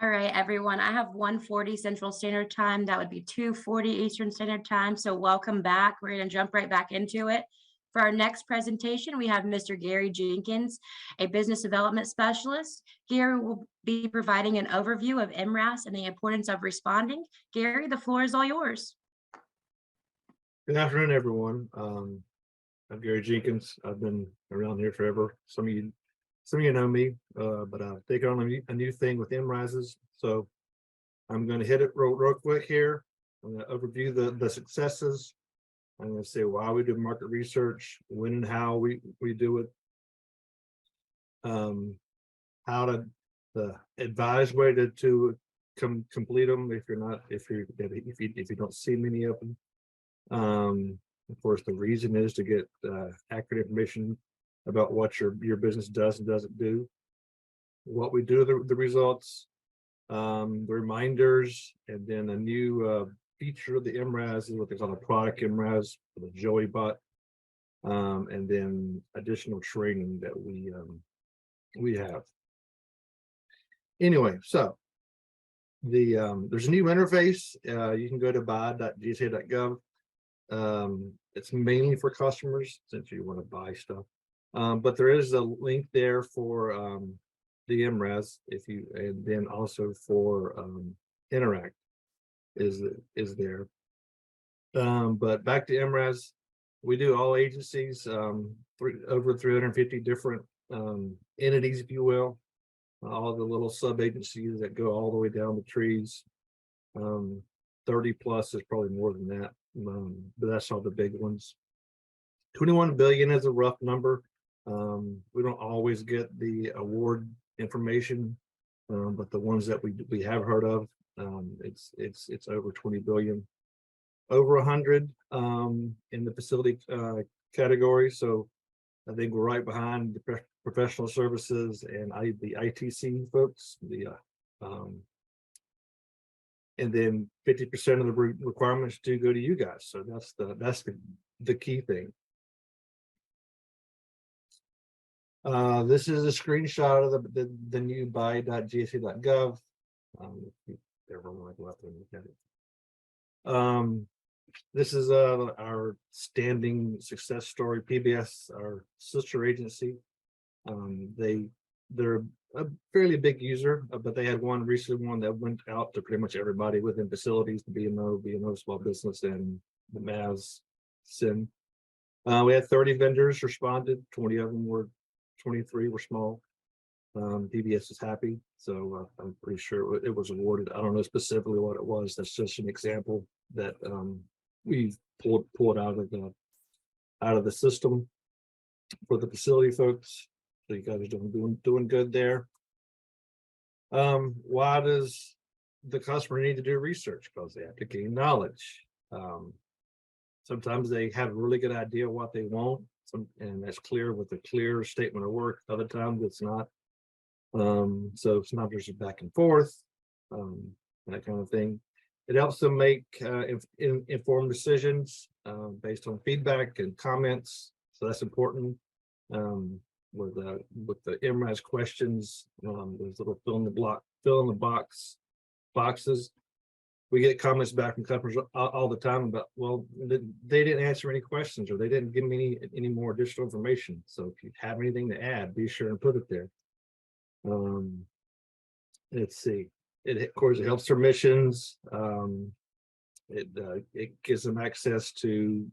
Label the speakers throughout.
Speaker 1: All right, everyone. I have 1:40 Central Standard Time. That would be 2:40 Eastern Standard Time. So welcome back. We're going to jump right back into it. For our next presentation, we have Mr. Gary Jenkins, a business development specialist. Gary will be providing an overview of MRAS and the importance of responding. Gary, the floor is all yours.
Speaker 2: Good afternoon, everyone. I'm Gary Jenkins. I've been around here forever. Some of you know me, but I've taken on a new thing with MRASs. So I'm going to hit it real quick here. I'm going to overview the successes. I'm going to say why we do market research, when and how we do it, how to the advised way to complete them if you don't see many of them. Of course, the reason is to get accurate information about what your business does and doesn't do, what we do, the results, the reminders, and then a new feature of the MRAS is what they call a product MRAS, the Joey bot, and then additional training that we have. Anyway, so there's a new interface. You can go to buy.gsa.gov. It's mainly for customers since you want to buy stuff, but there is a link there for the MRAS and then also for Interact is there. But back to MRAS, we do all agencies, over 350 different entities, if you will, all the little sub agencies that go all the way down the trees. 30 plus is probably more than that. But that's all the big ones. 21 billion is a rough number. We don't always get the award information, but the ones that we have heard of, it's over 20 billion, over 100 in the facility category. So I think we're right behind the professional services and the ITC folks. And then 50% of the requirements do go to you guys. So that's the key thing. This is a screenshot of the new buy.gsa.gov. Everyone might go out there and look at it. This is our standing success story. PBS, our sister agency. They're a fairly big user, but they had one that went out to pretty much everybody within facilities, the BMO small business, and the MAS SIN. We had 30 vendors responded, 23 were small. PBS is happy, so I'm pretty sure it was awarded. I don't know specifically what it was. That's just an example that we've pulled out of the system for the facility folks. So you guys are doing good there. Why does the customer need to do research? Because they have to gain knowledge. Sometimes they have a really good idea what they want, and that's clear with a clear statement of work. Other times it's not. So sometimes there's a back and forth, that kind of thing. It helps them make informed decisions based on feedback and comments. So that's important. With the MRAS questions, there's little fill in the boxes. We get comments back from customers all the time about, well, they didn't answer any questions, or they didn't give me any more additional information. So if you have anything to add, be sure and put it there. Let's see. Of course, it helps their missions. It gives them access to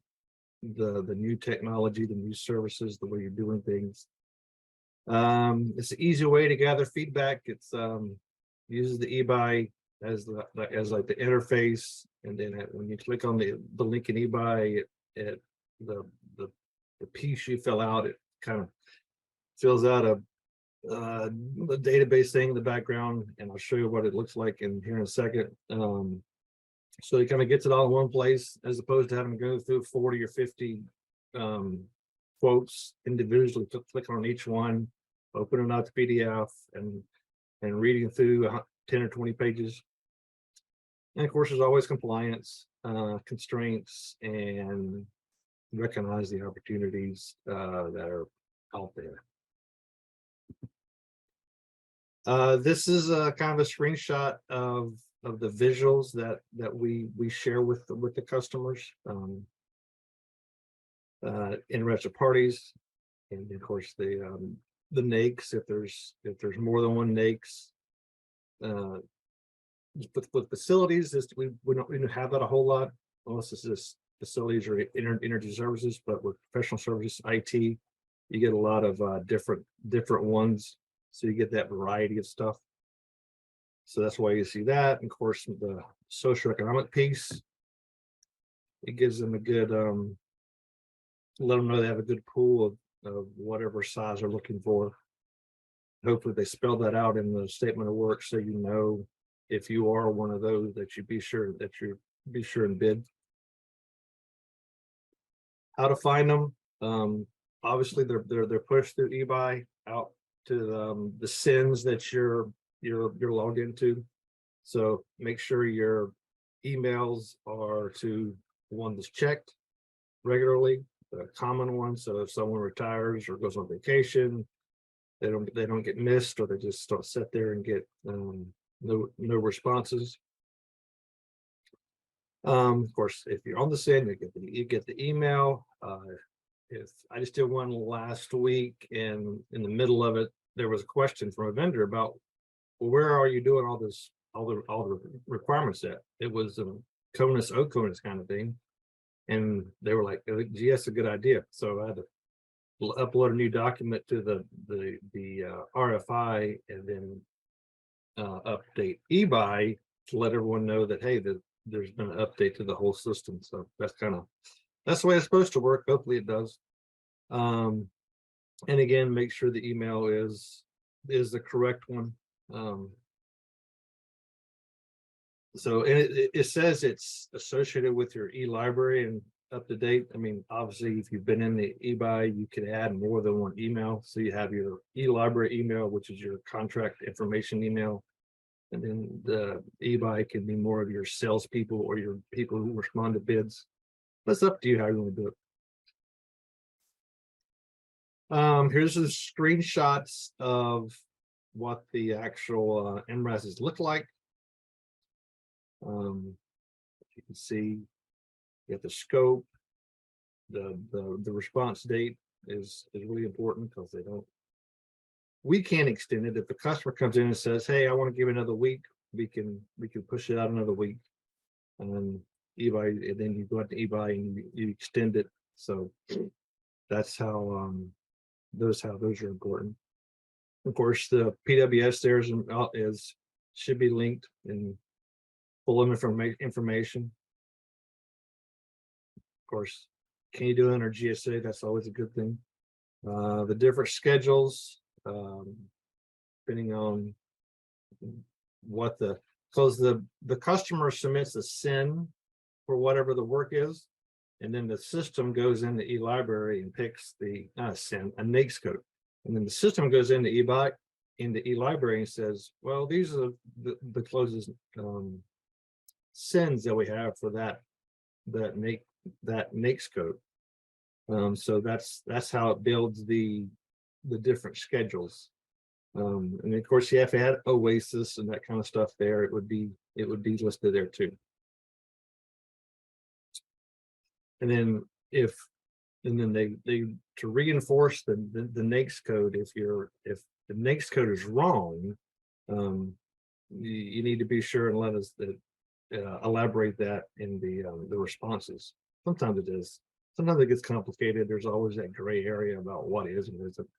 Speaker 2: the new technology, the new services, the way you're doing things. It's an easy way to gather feedback. It's uses the eBuy as like the interface, and then when you click on the link in eBuy, the piece you fill out, it kind of fills out a database thing in the background, and I'll show you what it looks like here in a second. So it kind of gets it all in one place, as opposed to having to go through 40 or 50 quotes individually. Click on each one, opening out the PDF, and reading through 10 or 20 pages. And of course, there's always compliance constraints, and recognize the opportunities that are out there. This is a kind of a screenshot of the visuals that we share with the customers. Interested parties, and of course the NAICS, if there's more than one NAICS. With facilities, we don't have that a whole lot, unless it's just facilities or energy services. But with professional services, IT, you get a lot of different ones, so you get that variety of stuff. So that's why you see that. And of course, the socioeconomic piece, it gives them a good let them know they have a good pool of whatever size they're looking for. Hopefully they spell that out in the statement of work, so you know if you are one of those, that you be sure and bid. How to find them? Obviously they're pushed through eBuy out to the SINs that you're logged into. So make sure your emails are to the one that's checked regularly, the common one. So if someone retires or goes on vacation, they don't get missed, or they just don't sit there and get no responses. Of course, if you're on the SIN, you get the email. If I just did one last week, and in the middle of it, there was a question from a vendor about, well, where are you doing all the requirements at? It was CONUS, OCONUS kind of thing. And they were like, gee, that's a good idea. So I had to upload a new document to the RFI, and then update eBuy to let everyone know that, hey, there's been an update to the whole system. So that's the way it's supposed to work. Hopefully it does. And again, make sure the email is the correct one. So it says it's associated with your e-library and up to date. I mean, obviously, if you've been in the eBuy, you can add more than one email. So you have your e-library email, which is your contract information email. And then the eBuy can be more of your salespeople or your people who respond to bids. That's up to you how you want to do it. Here's the screenshots of what the actual MRASs look like. You can see you have the scope, the response date is really important, because we can't extend it. If the customer comes in and says, hey, I want to give another week, we can push it out another week. And then eBuy, and then you go out to eBuy and you extend it. So that's how those are important. Of course, the PWS there should be linked and full of information. Of course, can you do it under GSA? That's always a good thing. The different schedules, depending on what because the customer submits a SIN for whatever the work is, and then the system goes into eLibrary and picks not a SIN, a NAICS code, and then the system goes into eLibrary and says, well, these are the closest SINs that we have for that NAICS code. So that's how it builds the different schedules. And of course, you have to add OASIS and that kind of stuff there. It would be listed there too. And then they to reinforce the NAICS code, if the NAICS code is wrong, you need to be sure and let us elaborate that in the responses. Sometimes it is. Sometimes it gets complicated. There's always that gray area about what is and isn't.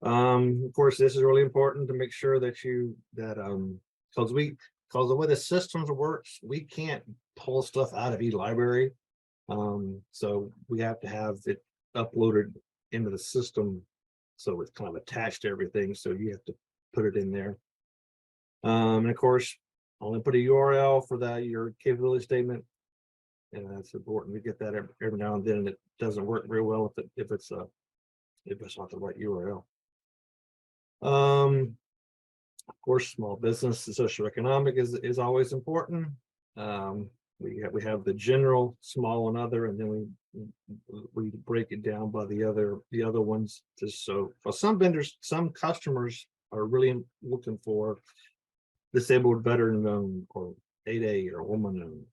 Speaker 2: Of course, this is really important to make sure that because the way the systems works, we can't pull stuff out of eLibrary. So we have to have it uploaded into the system, so it's kind of attached to everything. So you have to put it in there. And of course, only put a URL for your capability statement. And that's important. We get that every now and then, and it doesn't work very well if it's not the right URL. Of course, small business and socioeconomic is always important. We have the general, small, and other, and then we break it down by the other ones. Just so for some vendors, some customers are really looking for disabled veteran or 8A or woman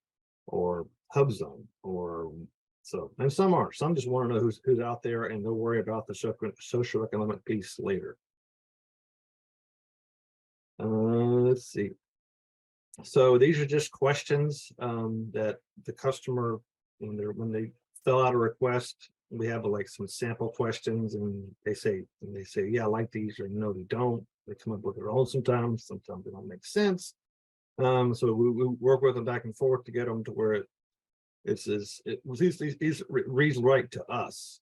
Speaker 2: or hub zone or so, and some just want to know who's out there, and they'll worry about the social economic piece later. Let's see. So these are just questions that the customer, when they fill out a request, we have like some sample questions, and they say, yeah, I like these, or no, they don't. They come up with their own sometimes they don't make sense. So we work with them back and forth to get them to where it reads right to us.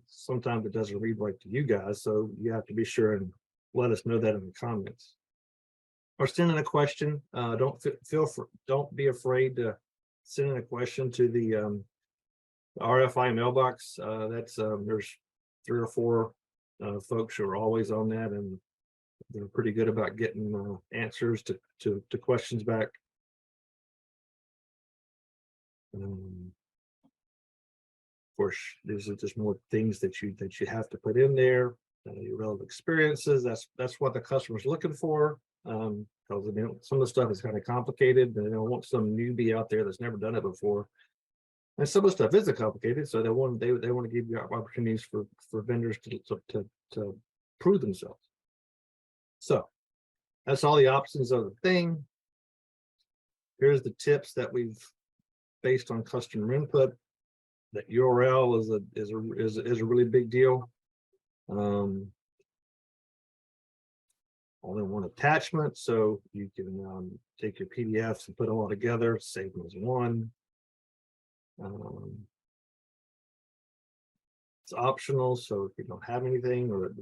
Speaker 2: Sometimes it doesn't read right to you guys, so you have to be sure and let us know that in the comments. Or send in a question. Don't be afraid to send in a question to the RFI mailbox. There's 3 or 4 folks who are always on that, and they're pretty good about getting answers to questions back. Of course, these are just more things that you have to put in there. Your relevant experiences. That's what the customer's looking for. Because some of the stuff is kind of complicated, and they don't want some newbie out there that's never done it before. And some of the stuff isn't complicated, so they want to give you opportunities for vendors to prove themselves. So that's all the options of the thing. Here's the tips that we've based on customer input. That URL is a really big deal. Only one attachment, so you can take your PDFs and put them all together, save them as one. It's optional, so if you don't have anything or it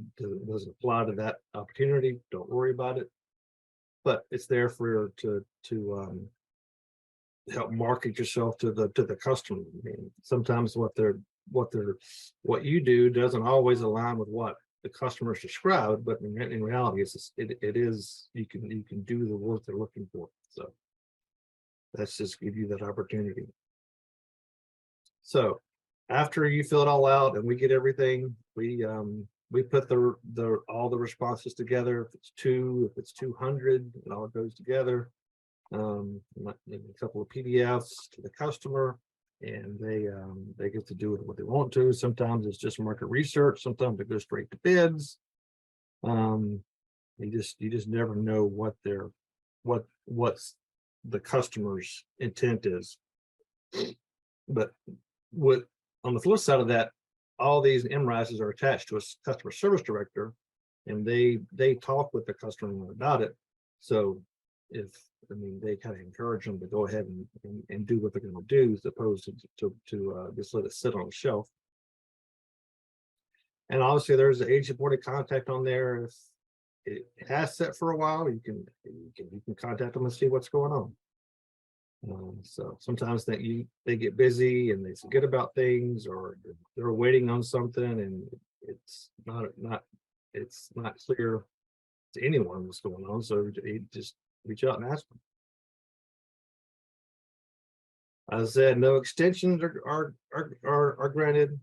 Speaker 2: doesn't apply to that opportunity, don't worry about it. But it's there for to help market yourself to the customer. I mean, sometimes what you do doesn't always align with what the customers described, but in reality, it is you can do the work they're looking for. So let's just give you that opportunity. So after you fill it all out and we get everything, we put all the responses together. If it's 2, if it's 200, it all goes together. Maybe a couple of PDFs to the customer, and they get to do it what they want to. Sometimes it's just market research. Sometimes it goes straight to bids. You just never know what's the customer's intent is. But on the flip side of that, all these MRASs are attached to a customer service director, and they talk with the customer about it. So they kind of encourage them to go ahead and do what they're going to do, as opposed to just let it sit on the shelf. And obviously there's the agent point of contact on there. If it has set for a while, you can contact them and see what's going on. So sometimes they get busy and they forget about things, or they're waiting on something and it's not clear to anyone what's going on. So you just reach out and ask them. As I said, no extensions are granted.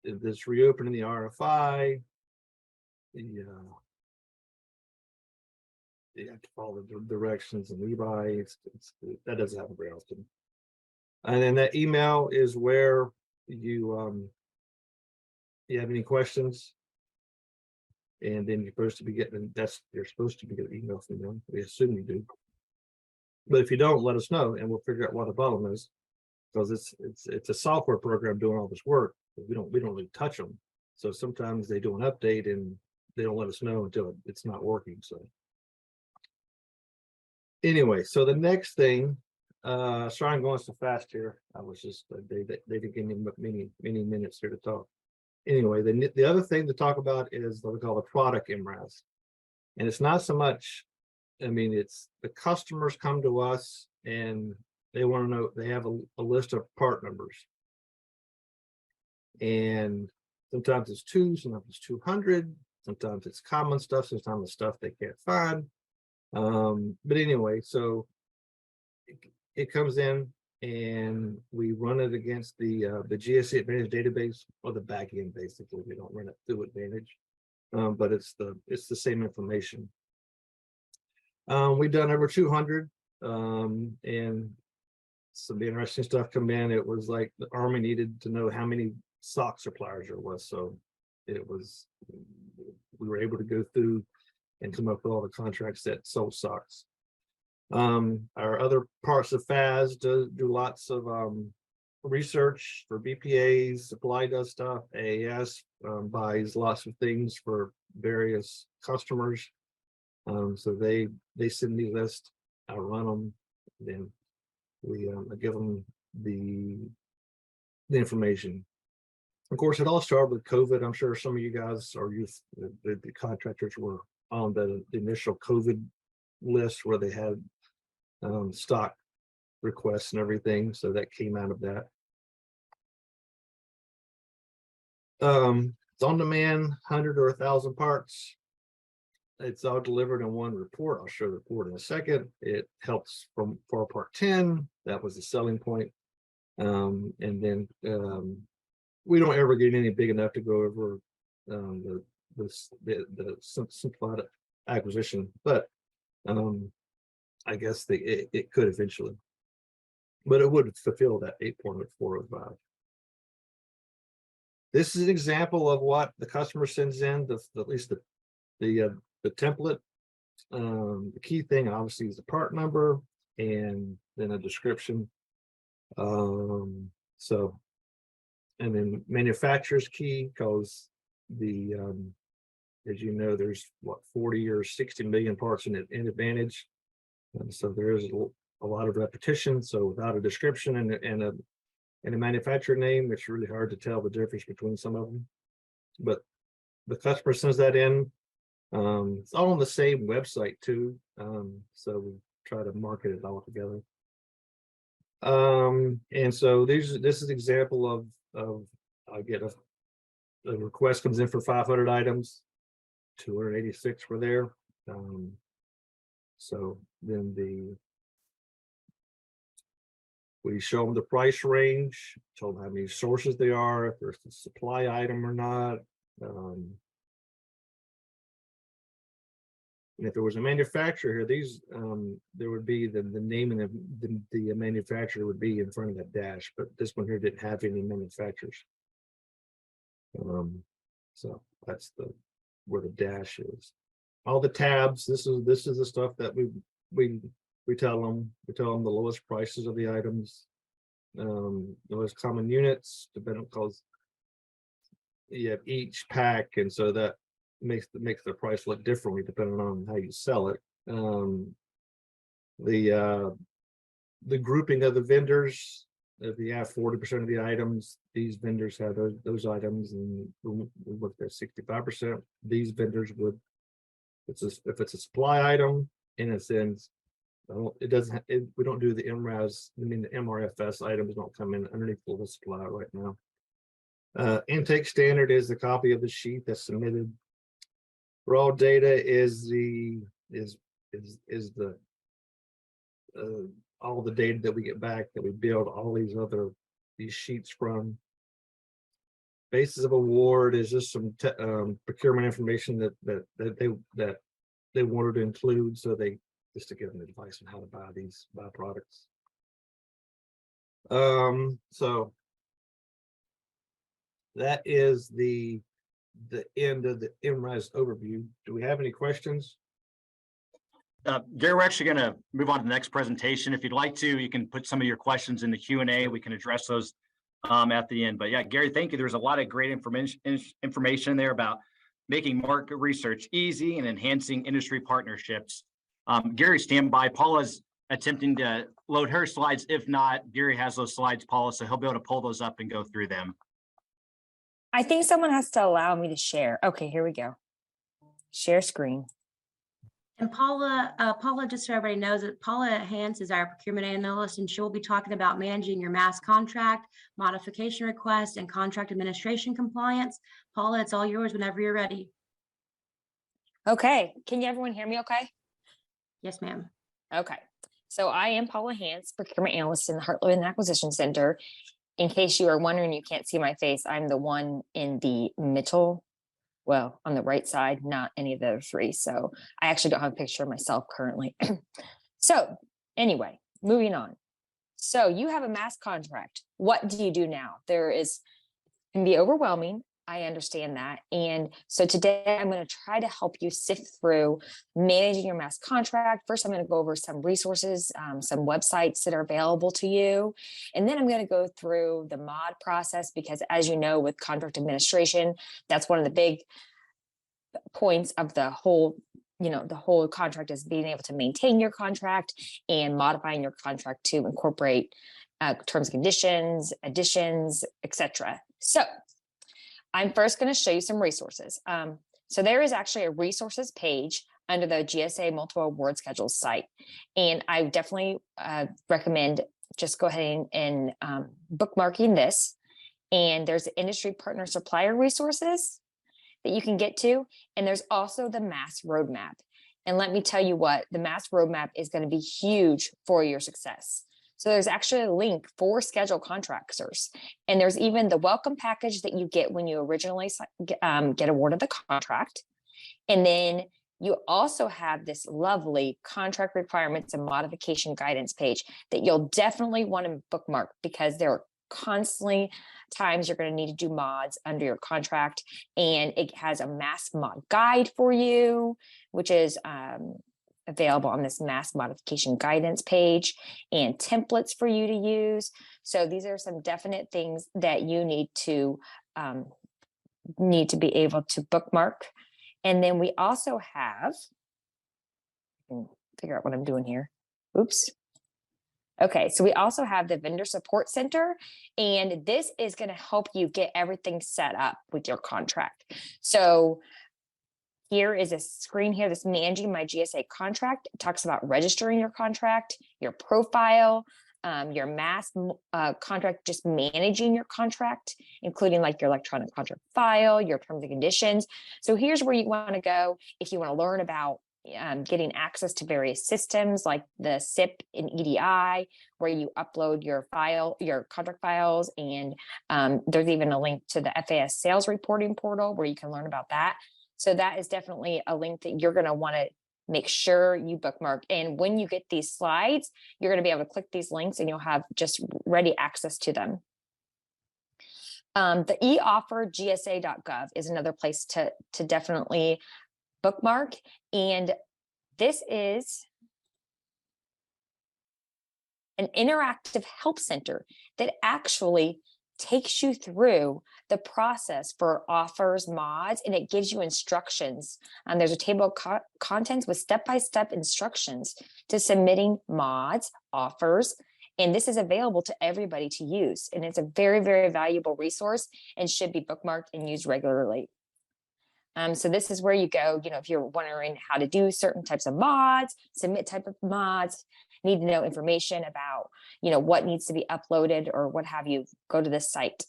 Speaker 2: This reopening the RFI. You have to follow the directions and Levi. That doesn't happen very often. And then that email is where you have any questions, and then you're supposed to be getting you're supposed to be getting an email from them. We assume you do, but if you don't, let us know and we'll figure out what the problem is, because it's a software program doing all this work, but we don't really touch them. So sometimes they do an update and they don't let us know until it's not working. So anyway, so the next thing, sorry I'm going so fast here. I was just they didn't give me many minutes here to talk. Anyway, the other thing to talk about is what we call the product MRAS. And it's not so much, it's the customers come to us and they want to know, they have a list of part numbers. And sometimes it's 2, sometimes it's 200, sometimes it's common stuff, sometimes it's stuff they can't find. But anyway, so it comes in and we run it against the GSA Advantage database, or the back end. Basically, we don't run it through Advantage, but it's the same information. We've done over 200, and some interesting stuff come in. It was like the Army needed to know how many sock suppliers there was, so we were able to go through and come up with all the contracts that sold socks. Our other parts of FAS do lots of research for BPAs. Supply does stuff. AAS buys lots of things for various customers. So they send me lists. I run them. Then we I give them the information. Of course, it all started with COVID. I'm sure some of you guys or the contractors were on the initial COVID list where they had stock requests and everything. So that came out of that. It's on demand, 100 or 1,000 parts. It's all delivered in one report. I'll show the report in a second. It helps for part 10. That was the selling point. And then we don't ever get any big enough to go over the simplified acquisition, but I guess it could eventually, but it would fulfill that 8.405. This is an example of what the customer sends in, at least the template. The key thing obviously is the part number and then a description. So, and then manufacturer's key, because the as you know, there's what 40 or 60 million parts in Advantage, and so there is a lot of repetition. So without a description and a manufacturer name, it's really hard to tell the difference between some of them. But the customer sends that in. It's all on the same website too, so we try to market it all together. And so this is an example of I get a request comes in for 500 items, 286 were there. So then we show them the price range, tell them how many sources they are, if there's a supply item or not. And if there was a manufacturer here, these there would be the name and the manufacturer would be in front of that dash, but this one here didn't have any manufacturers. So that's where the dash is. All the tabs. This is the stuff that we tell them. We tell them the lowest prices of the items, the lowest common units, depending, because you have each pack, and so that makes the price look differently depending on how you sell it. The grouping of the vendors. If you have 40% of the items, these vendors have those items, and we looked at 65%. These vendors would, if it's a supply item and it's in, we don't do the MRAS. I mean, the MRFS items don't come in underneath the supply right now. Intake standard is the copy of the sheet that's submitted. Raw data is all the data that we get back that we build all these sheets from. Basis of award is just some procurement information that they wanted to include, so just to give them advice on how to buy products. So that is the end of the MRAS overview. Do we have any questions?
Speaker 3: Gary, we're actually going to move on to the next presentation. If you'd like to, you can put some of your questions in the Q&A. We can address those at the end. But yeah, Gary, thank you. There's a lot of great information there about making market research easy and enhancing industry partnerships. Gary, stand by. Paula's attempting to load her slides. If not, Gary has those slides, Paula, so he'll be able to pull those up and go through them.
Speaker 4: I think someone has to allow me to share. Okay, here we go. Share screen.
Speaker 1: And Paula, just so everybody knows that Paula Hans is our procurement analyst, and she'll be talking about managing your mass contract, modification requests, and contract administration compliance. Paula, it's all yours whenever you're ready.
Speaker 4: Okay, can everyone hear me okay?
Speaker 1: Yes, ma'am.
Speaker 4: Okay, So I am Paula Hans, procurement analyst in the Heartland Acquisition Center. In case you are wondering, you can't see my face. I'm the one in the middle, well, on the right side, not any of the other three. So I actually don't have a picture of myself currently. So anyway, moving on. So you have a mass contract. What do you do now? Can be overwhelming. I understand that. And so today I'm going to try to help you sift through managing your mass contract. First, I'm going to go over some resources, some websites that are available to you. And then I'm going to go through the mod process, because as you know, with contract administration, that's one of the big points of the whole contract is being able to maintain your contract and modifying your contract to incorporate terms and conditions, additions, etc. So I'm first going to show you some resources. So there is actually a resources page under the GSA Multiple Award Schedules site. And I definitely recommend just go ahead and bookmarking this. And there's industry partner supplier resources that you can get to. And there's also the MAS roadmap. And let me tell you what, the MAS roadmap is going to be huge for your success. So there's actually a link for schedule contractors. And there's even the welcome package that you get when you originally get awarded the contract. And then you also have this lovely contract requirements and modification guidance page that you'll definitely want to bookmark, because there are constantly times you're going to need to do mods under your contract. And it has a mass mod guide for you, which is available on this mass modification guidance page, and templates for you to use. So these are some definite things that you need to be able to bookmark. And then we also have, figure out what I'm doing here. Oops. Okay, so we also have the vendor support center, and this is going to help you get everything set up with your contract. So here is a screen here that's managing my GSA contract. It talks about registering your contract, your profile, your mass contract, just managing your contract, including like your electronic contract file, your terms and conditions. So here's where you want to go if you want to learn about getting access to various systems like the SIP and EDI, where you upload your contract files. And there's even a link to the FAS sales reporting portal where you can learn about that. So that is definitely a link that you're going to want to make sure you bookmark. And when you get these slides, you're going to be able to click these links and you'll have just ready access to them. The eoffergsa.gov is another place to definitely bookmark. And this is an interactive help center that actually takes you through the process for offers, mods, and it gives you instructions. There's a table of contents with step-by-step instructions to submitting mods, offers, and this is available to everybody to use. And it's a very, very valuable resource and should be bookmarked and used regularly. So this is where you go, if you're wondering how to do certain types of mods, submit type of mods, need to know information about, what needs to be uploaded or what have you, go to this site.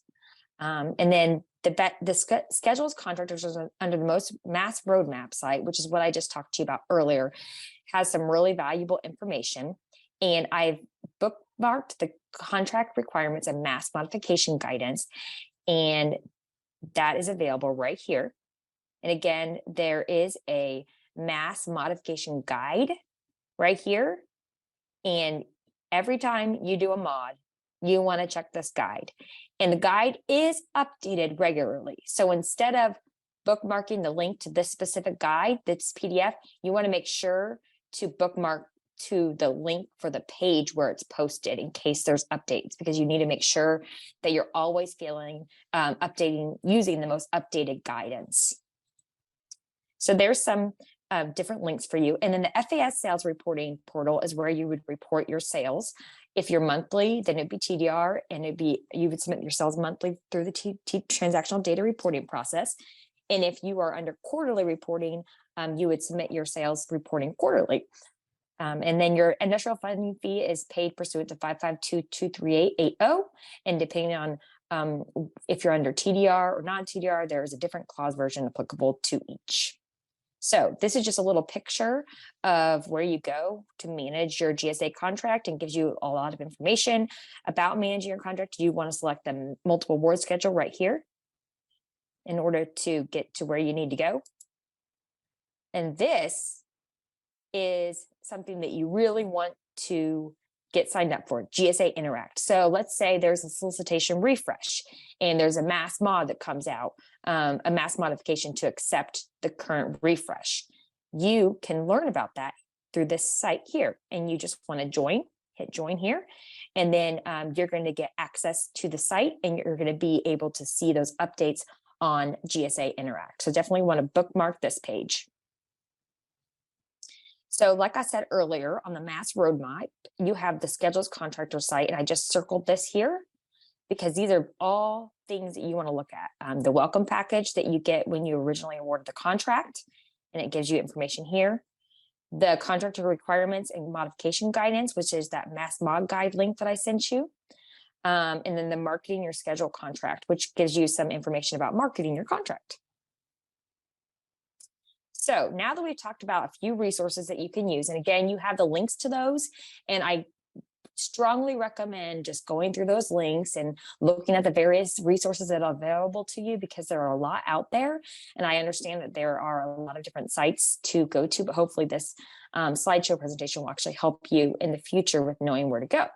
Speaker 4: And then the schedules contractors under the most mass roadmap site, which is what I just talked to you about earlier, has some really valuable information. And I've bookmarked the contract requirements and mass modification guidance, and that is available right here. And again, there is a mass modification guide right here. And every time you do a mod, you want to check this guide. And the guide is updated regularly. So instead of bookmarking the link to this specific guide, this PDF, you want to make sure to bookmark to the link for the page where it's posted in case there's updates, because you need to make sure that you're always using the most updated guidance. So there's some different links for you. And then the FAS sales reporting portal is where you would report your sales. If you're monthly, then it'd be TDR, and you would submit your sales monthly through the transactional data reporting process. And if you are under quarterly reporting, you would submit your sales reporting quarterly. And then your industrial funding fee is paid pursuant to 552-23880. And depending on if you're under TDR or non-TDR, there is a different clause version applicable to each. So this is just a little picture of where you go to manage your GSA contract and gives you a lot of information about managing your contract. You want to select the multiple award schedule right here in order to get to where you need to go. And this is something that you really want to get signed up for, GSA Interact. So let's say there's a solicitation refresh and there's a mass mod that comes out, a mass modification to accept the current refresh. You can learn about that through this site here, and you just want to join, hit join here, and then you're going to get access to the site and you're going to be able to see those updates on GSA Interact. So definitely want to bookmark this page. So like I said earlier, on the mass roadmap, you have the schedules contractor site, and I just circled this here because these are all things that you want to look at. The welcome package that you get when you originally awarded the contract, and it gives you information here. The contractor requirements and modification guidance, which is that mass mod guide link that I sent you. And then the marketing your schedule contract, which gives you some information about marketing your contract. So now that we've talked about a few resources that you can use, and again, you have the links to those, and I strongly recommend just going through those links and looking at the various resources that are available to you, because there are a lot out there. And I understand that there are a lot of different sites to go to, but hopefully this slideshow presentation will actually help you in the future with knowing where to go.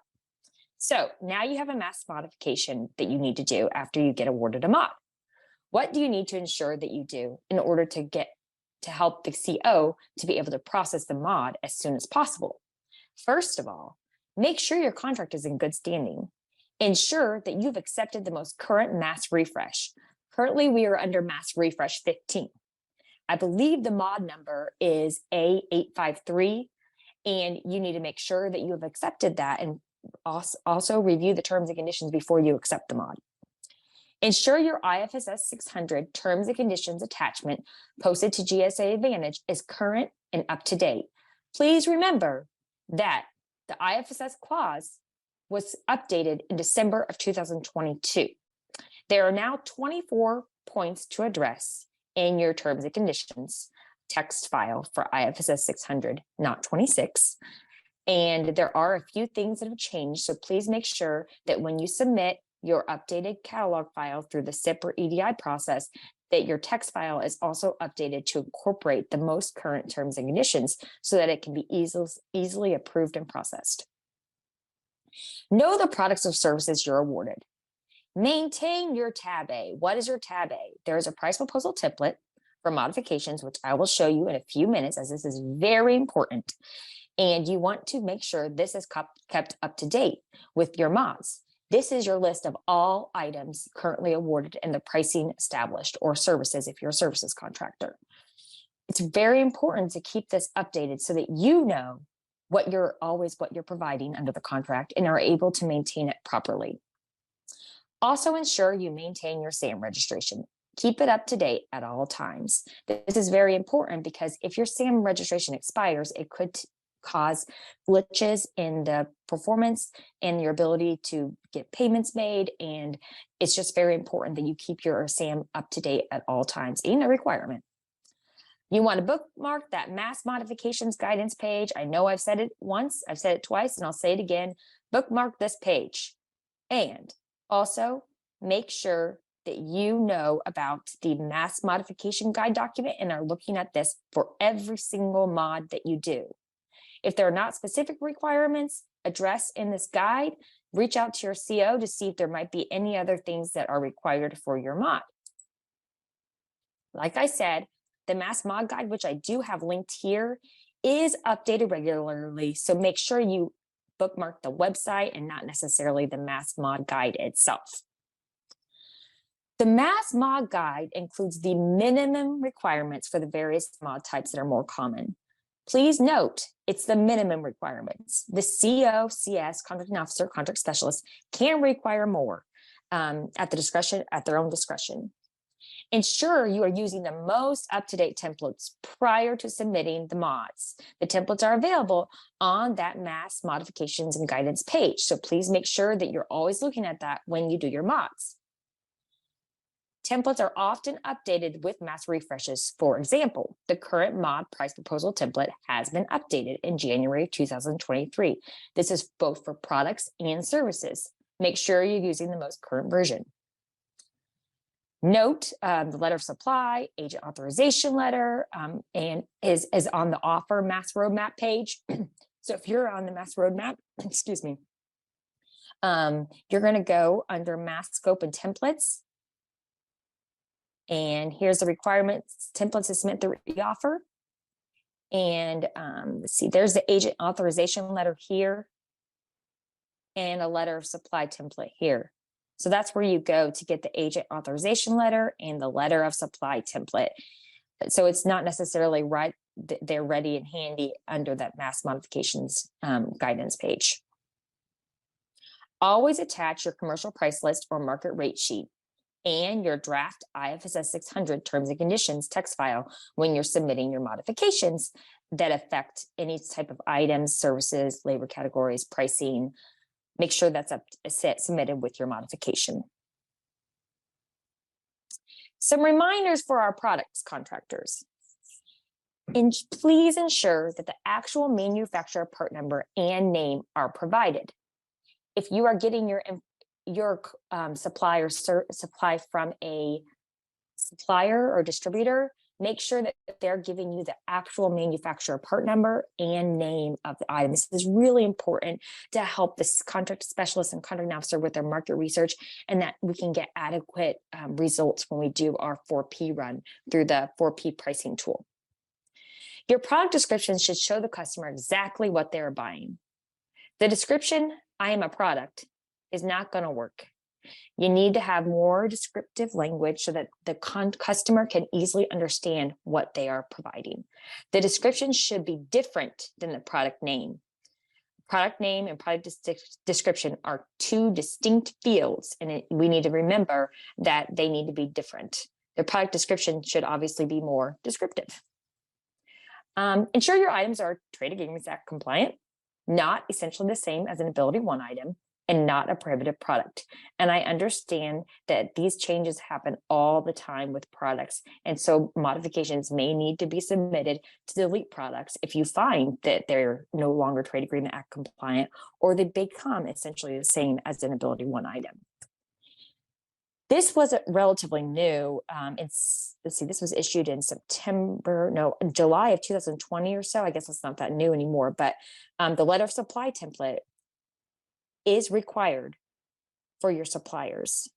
Speaker 4: So now you have a mass modification that you need to do after you get awarded a mod. What do you need to ensure that you do in order to help the CO to be able to process the mod as soon as possible? First of all, make sure your contract is in good standing. Ensure that you've accepted the most current mass refresh. Currently, we are under mass refresh 15. I believe the mod number is A853, and you need to make sure that you have accepted that, and also review the terms and conditions before you accept the mod. Ensure your IFSS 600 terms and conditions attachment posted to GSA Advantage is current and up to date. Please remember that the IFSS clause was updated in December of 2022. There are now 24 points to address in your terms and conditions text file for IFSS 600, not 26. And there are a few things that have changed, so please make sure that when you submit your updated catalog file through the SIP or EDI process, that your text file is also updated to incorporate the most current terms and conditions so that it can be easily approved and processed. Know the products or services you're awarded. Maintain your tab A. What is your tab A? There is a price proposal template for modifications, which I will show you in a few minutes, as this is very important. And you want to make sure this is kept up to date with your mods. This is your list of all items currently awarded and the pricing established, or services if you're a services contractor. It's very important to keep this updated so that you know what you're providing under the contract and are able to maintain it properly. Also ensure you maintain your SAM registration. Keep it up to date at all times. This is very important because if your SAM registration expires, it could cause glitches in the performance and your ability to get payments made. And it's just very important that you keep your SAM up to date at all times, ain't a requirement. You want to bookmark that mass modifications guidance page. I know I've said it once, I've said it twice, and I'll say it again. Bookmark this page. And also make sure that you know about the mass modification guide document and are looking at this for every single mod that you do. If there are not specific requirements addressed in this guide, reach out to your CO to see if there might be any other things that are required for your mod. Like I said, the mass mod guide, which I do have linked here, is updated regularly. So make sure you bookmark the website and not necessarily the mass mod guide itself. The mass mod guide includes the minimum requirements for the various mod types that are more common. Please note, it's the minimum requirements. The CO, CS, contracting officer, contract specialist can require more at their own discretion. Ensure you are using the most up-to-date templates prior to submitting the mods. The templates are available on that mass modifications and guidance page. So please make sure that you're always looking at that when you do your mods. Templates are often updated with mass refreshes. For example, the current mod price proposal template has been updated in January 2023. This is both for products and services. Make sure you're using the most current version. Note the letter of supply, agent authorization letter, and is on the offer mass roadmap page. So if you're on the mass roadmap, excuse me, you're going to go under mass scope and templates. And here's the requirements templates to submit the offer. And let's see, there's the agent authorization letter here and a letter of supply template here. So that's where you go to get the agent authorization letter and the letter of supply template. So it's not necessarily right, they're ready and handy under that mass modifications guidance page. Always attach your commercial price list or market rate sheet and your draft IFSS 600 terms and conditions text file when you're submitting your modifications that affect any type of items, services, labor categories, pricing. Make sure that's submitted with your modification. Some reminders for our products contractors. And please ensure that the actual manufacturer part number and name are provided. If you are getting your supply from a supplier or distributor, make sure that they're giving you the actual manufacturer part number and name of the item. This is really important to help this contract specialist and contract officer with their market research, and that we can get adequate results when we do our 4P run through the 4P pricing tool. Your product description should show the customer exactly what they're buying. The description, I am a product, is not going to work. You need to have more descriptive language so that the customer can easily understand what they are providing. The description should be different than the product name. Product name and product description are two distinct fields, and we need to remember that they need to be different. The product description should obviously be more descriptive. Ensure your items are Trade Agreements Act compliant, not essentially the same as an Ability One item, and not a prohibitive product. And I understand that these changes happen all the time with products. And so modifications may need to be submitted to delete products if you find that they're no longer Trade Agreement Act compliant, or they become essentially the same as an Ability One item. This was relatively new. Let's see, this was issued in July of 2020 or so. I guess it's not that new anymore, but the letter of supply template is required for your suppliers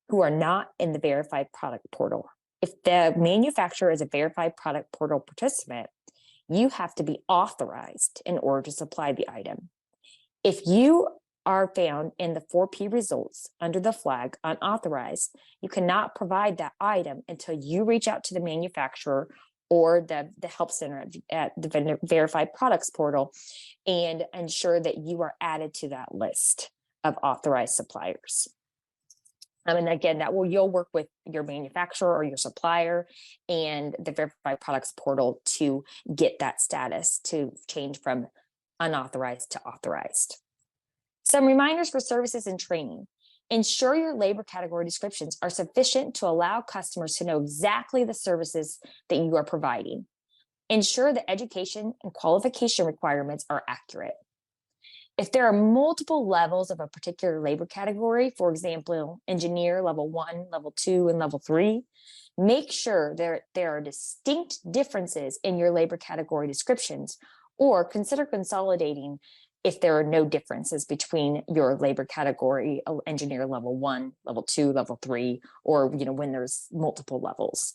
Speaker 4: who are not in the verified product portal. If the manufacturer is a verified product portal participant, you have to be authorized in order to supply the item. If you are found in the 4P results under the flag unauthorized, you cannot provide that item until you reach out to the manufacturer or the help center at the verified products portal and ensure that you are added to that list of authorized suppliers. And again, you'll work with your manufacturer or your supplier and the verified products portal to get that status to change from unauthorized to authorized. Some reminders for services and training. Ensure your labor category descriptions are sufficient to allow customers to know exactly the services that you are providing. Ensure the education and qualification requirements are accurate. If there are multiple levels of a particular labor category, for example, engineer level 1, level 2, and level 3, make sure there are distinct differences in your labor category descriptions, or consider consolidating if there are no differences between your labor category, engineer level 1, level 2, level 3, or when there's multiple levels.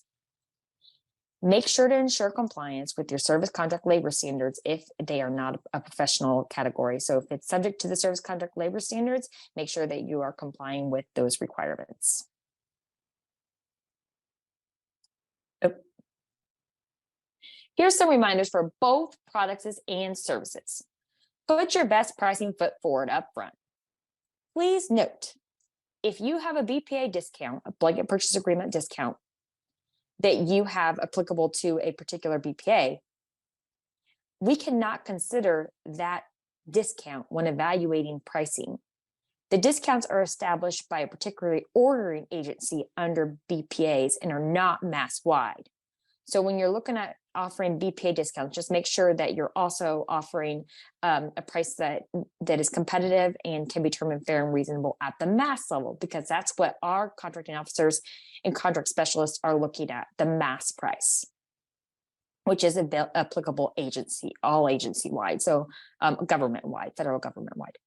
Speaker 4: Make sure to ensure compliance with your service contract labor standards if they are not a professional category. So if it's subject to the service contract labor standards, make sure that you are complying with those requirements. Here's some reminders for both products and services. Put your best pricing foot forward up front. Please note, if you have a BPA discount, a blanket purchase agreement discount, that you have applicable to a particular BPA, we cannot consider that discount when evaluating pricing. The discounts are established by a particular ordering agency under BPAs and are not mass-wide. So when you're looking at offering BPA discounts, just make sure that you're also offering a price that is competitive and can be determined fair and reasonable at the mass level, because that's what our contracting officers and contract specialists are looking at, the mass price, which is applicable all agency-wide, so government-wide, federal government-wide.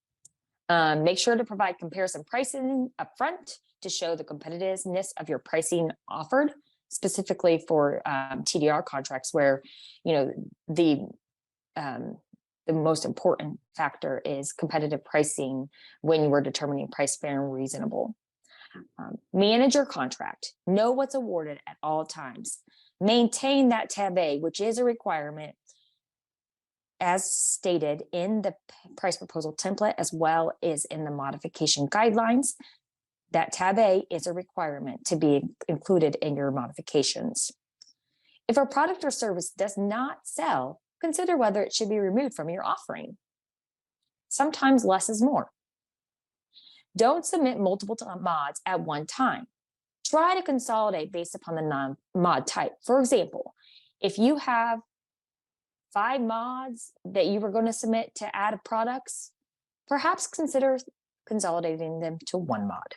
Speaker 4: Make sure to provide comparison pricing upfront to show the competitiveness of your pricing offered, specifically for TDR contracts, where the most important factor is competitive pricing when you are determining price fair and reasonable. Manage your contract. Know what's awarded at all times. Maintain that tab A, which is a requirement as stated in the price proposal template, as well as in the modification guidelines. That tab A is a requirement to be included in your modifications. If a product or service does not sell, consider whether it should be removed from your offering. Sometimes less is more. Don't submit multiple mods at one time. Try to consolidate based upon the non-mod type. For example, if you have 5 mods that you were going to submit to add products, perhaps consider consolidating them to 1 mod.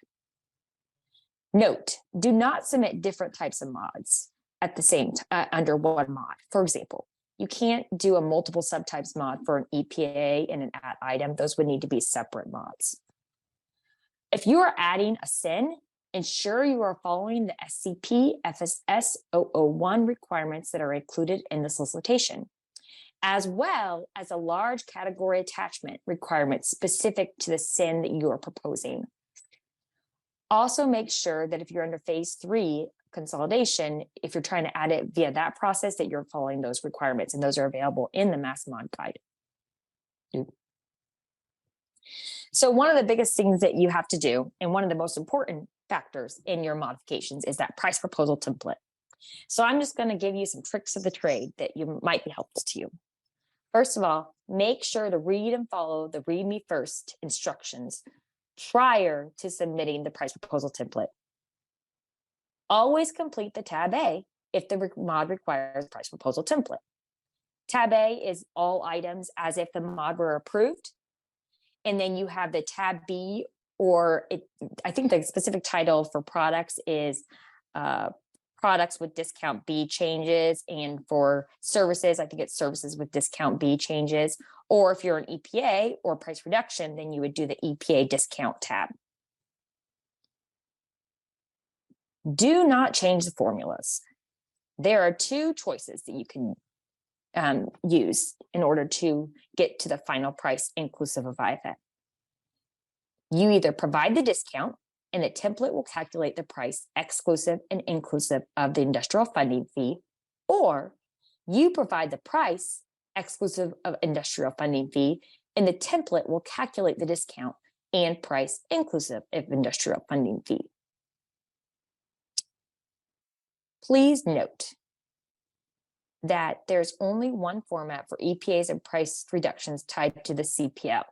Speaker 4: Note, do not submit different types of mods at the same under 1 mod. For example, you can't do a multiple subtypes mod for an EPA and an add item. Those would need to be separate mods. If you are adding a SIN, ensure you are following the SCP FSS 001 requirements that are included in the solicitation, as well as a large category attachment requirement specific to the SIN that you are proposing. Also make sure that if you're under phase 3 consolidation, if you're trying to add it via that process, that you're following those requirements, and those are available in the Mass Mod Guide. So one of the biggest things that you have to do, and one of the most important factors in your modifications, is that price proposal template. So I'm just going to give you some tricks of the trade that might be helpful to you. First of all, make sure to read and follow the read me first instructions prior to submitting the price proposal template. Always complete the tab A if the mod requires price proposal template. Tab A is all items as if the mod were approved. And then you have the tab B, or I think the specific title for products is products with discount B changes, and for services, I think it's services with discount B changes. Or if you're an EPA or price reduction, then you would do the EPA discount tab. Do not change the formulas. There are 2 choices that you can use in order to get to the final price inclusive of IFF. You either provide the discount and the template will calculate the price exclusive and inclusive of the industrial funding fee, or you provide the price exclusive of industrial funding fee and the template will calculate the discount and price inclusive of industrial funding fee. Please note that there's only one format for EPAs and price reductions tied to the CPL.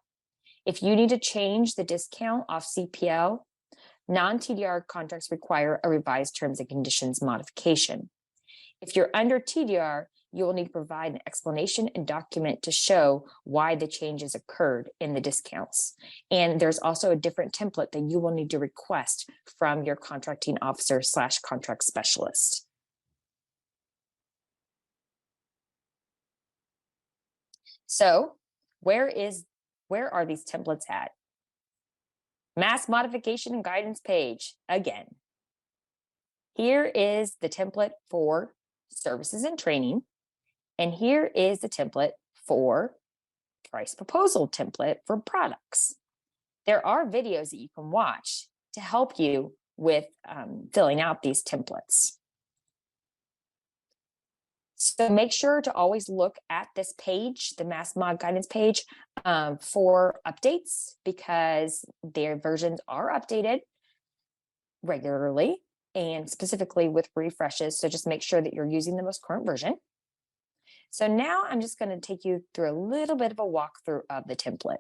Speaker 4: If you need to change the discount off CPL, non-TDR contracts require a revised terms and conditions modification. If you're under TDR, you will need to provide an explanation and document to show why the changes occurred in the discounts. And there's also a different template that you will need to request from your contracting officer / contract specialist. So where are these templates at? Mass modification and guidance page again. Here is the template for services and training. And here is the template for price proposal template for products. There are videos that you can watch to help you with filling out these templates. So make sure to always look at this page, the Mass Mod guidance page, for updates, because their versions are updated regularly and specifically with refreshes. So just make sure that you're using the most current version. So now I'm just going to take you through a little bit of a walkthrough of the template.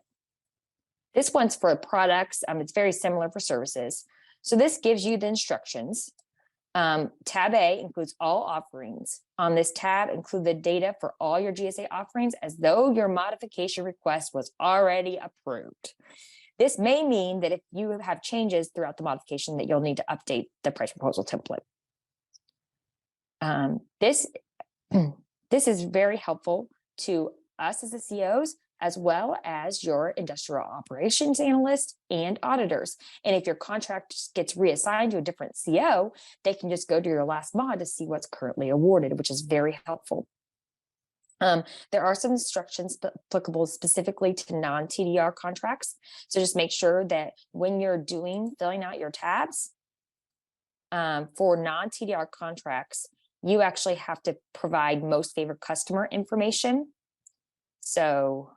Speaker 4: This one's for products. It's very similar for services. So this gives you the instructions. Tab A includes all offerings. On this tab, include the data for all your GSA offerings as though your modification request was already approved. This may mean that if you have changes throughout the modification that you'll need to update the price proposal template. This is very helpful to us as the COs, as well as your industrial operations analysts and auditors. And if your contract gets reassigned to a different CO, they can just go to your last mod to see what's currently awarded, which is very helpful. There are some instructions applicable specifically to non-TDR contracts. So just make sure that when you're filling out your tabs for non-TDR contracts, you actually have to provide most favored customer information. So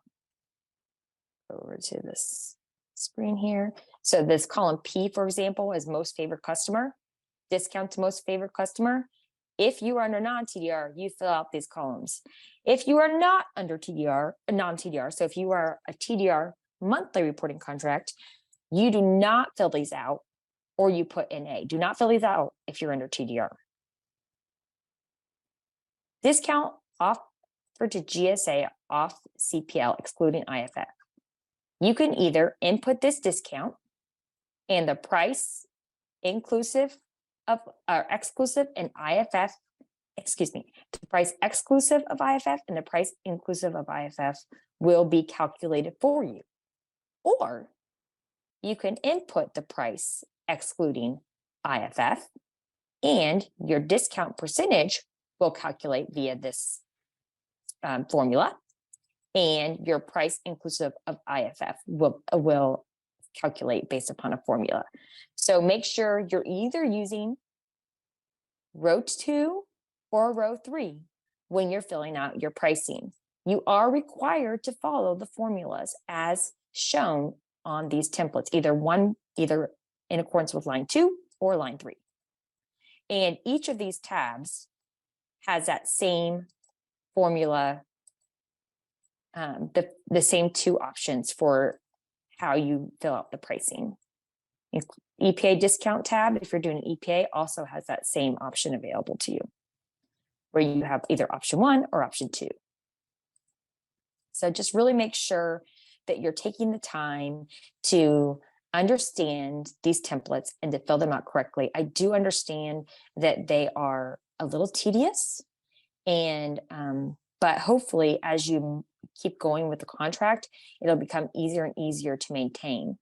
Speaker 4: over to this screen here. So this column P, for example, is most favored customer, discount to most favored customer. If you are under non-TDR, you fill out these columns. If you are not under TDR, non-TDR, so if you are a TDR monthly reporting contract, you do not fill these out, or you put NA. Do not fill these out if you're under TDR. Discount offered to GSA off CPL, excluding IFF. You can either input this discount and the price inclusive of or exclusive and IFF, the price exclusive of IFF and the price inclusive of IFF will be calculated for you. Or you can input the price excluding IFF and your discount percentage will calculate via this formula, and your price inclusive of IFF will calculate based upon a formula. So make sure you're either using row 2 or row 3 when you're filling out your pricing. You are required to follow the formulas as shown on these templates, either in accordance with line 2 or line 3. And each of these tabs has that same formula, the same 2 options for how you fill out the pricing. EPA discount tab, if you're doing an EPA, also has that same option available to you, where you have either option 1 or option 2. So just really make sure that you're taking the time to understand these templates and to fill them out correctly. I do understand that they are a little tedious, and but hopefully as you keep going with the contract, it'll become easier and easier to maintain.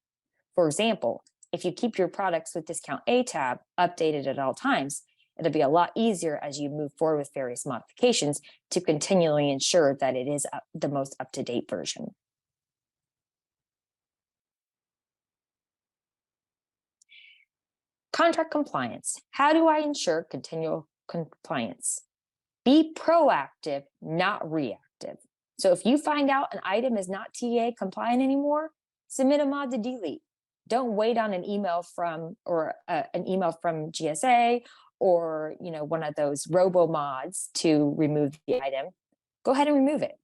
Speaker 4: For example, if you keep your products with discount A tab updated at all times, it'll be a lot easier as you move forward with various modifications to continually ensure that it is the most up-to-date version. Contract compliance. How do I ensure continual compliance? Be proactive, not reactive. So if you find out an item is not TA compliant anymore, submit a mod to delete. Don't wait on an email from GSA or one of those robo mods to remove the item. Go ahead and remove it.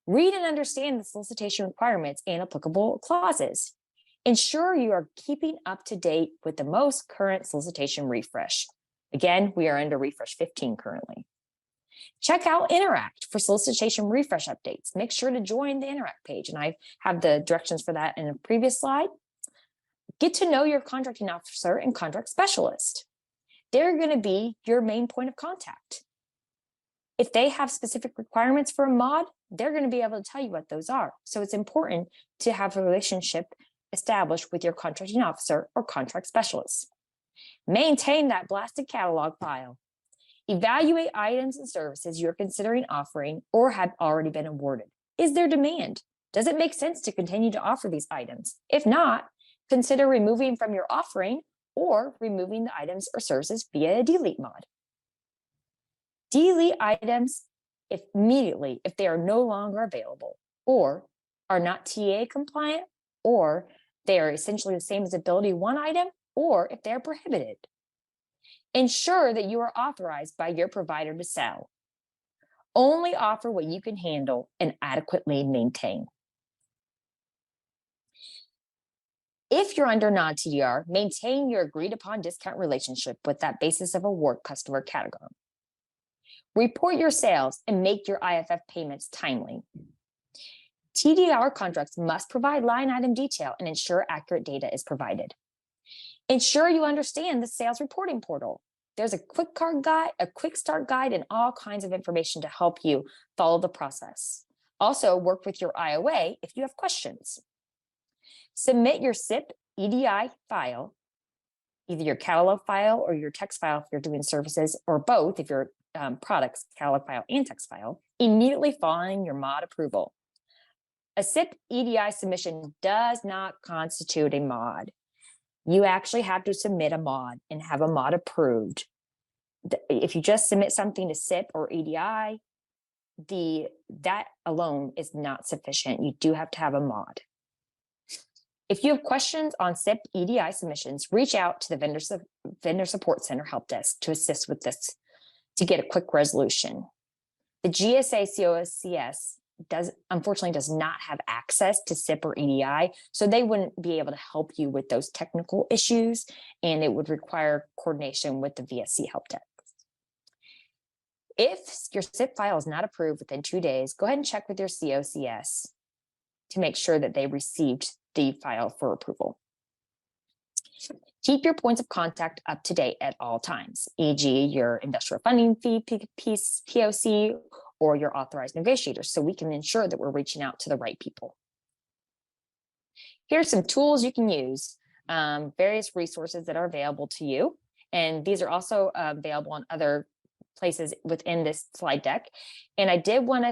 Speaker 4: Read and understand the solicitation requirements and applicable clauses. Ensure you are keeping up to date with the most current solicitation refresh. Again, we are under refresh 15 currently. Check out Interact for solicitation refresh updates. Make sure to join the Interact page, and I have the directions for that in a previous slide. Get to know your contracting officer and contract specialist. They're going to be your main point of contact. If they have specific requirements for a mod, they're going to be able to tell you what those are. So it's important to have a relationship established with your contracting officer or contract specialist. Maintain that blasted catalog file. Evaluate items and services you're considering offering or have already been awarded. Is there demand? Does it make sense to continue to offer these items? If not, consider removing from your offering or removing the items or services via a delete mod. Delete items immediately if they are no longer available or are not TA compliant, or they are essentially the same as Ability 1 item, or if they're prohibited. Ensure that you are authorized by your provider to sell. Only offer what you can handle and adequately maintain. If you're under non-TDR, maintain your agreed upon discount relationship with that basis of award customer category. Report your sales and make your IFF payments timely. TDR contracts must provide line item detail and ensure accurate data is provided. Ensure you understand the sales reporting portal. There's a quick start guide, and all kinds of information to help you follow the process. Also, work with your IOA if you have questions. Submit your SIP EDI file, either your catalog file or your text file if you're doing services, or both if you're products, catalog file and text file, immediately following your mod approval. A SIP EDI submission does not constitute a mod. You actually have to submit a mod and have a mod approved. If you just submit something to SIP or EDI, that alone is not sufficient. You do have to have a mod. If you have questions on SIP EDI submissions, reach out to the Vendor Support Center Help Desk to assist with this to get a quick resolution. The GSA COSCS unfortunately does not have access to SIP or EDI, so they wouldn't be able to help you with those technical issues, and it would require coordination with the VSC Help Desk. If your SIP file is not approved within 2 days, go ahead and check with your COCS to make sure that they received the file for approval. Keep your points of contact up to date at all times, e.g. your industrial funding fee POC or your authorized negotiators, so we can ensure that we're reaching out to the right people. Here's some tools you can use, various resources that are available to you. And these are also available on other places within this slide deck. And I did want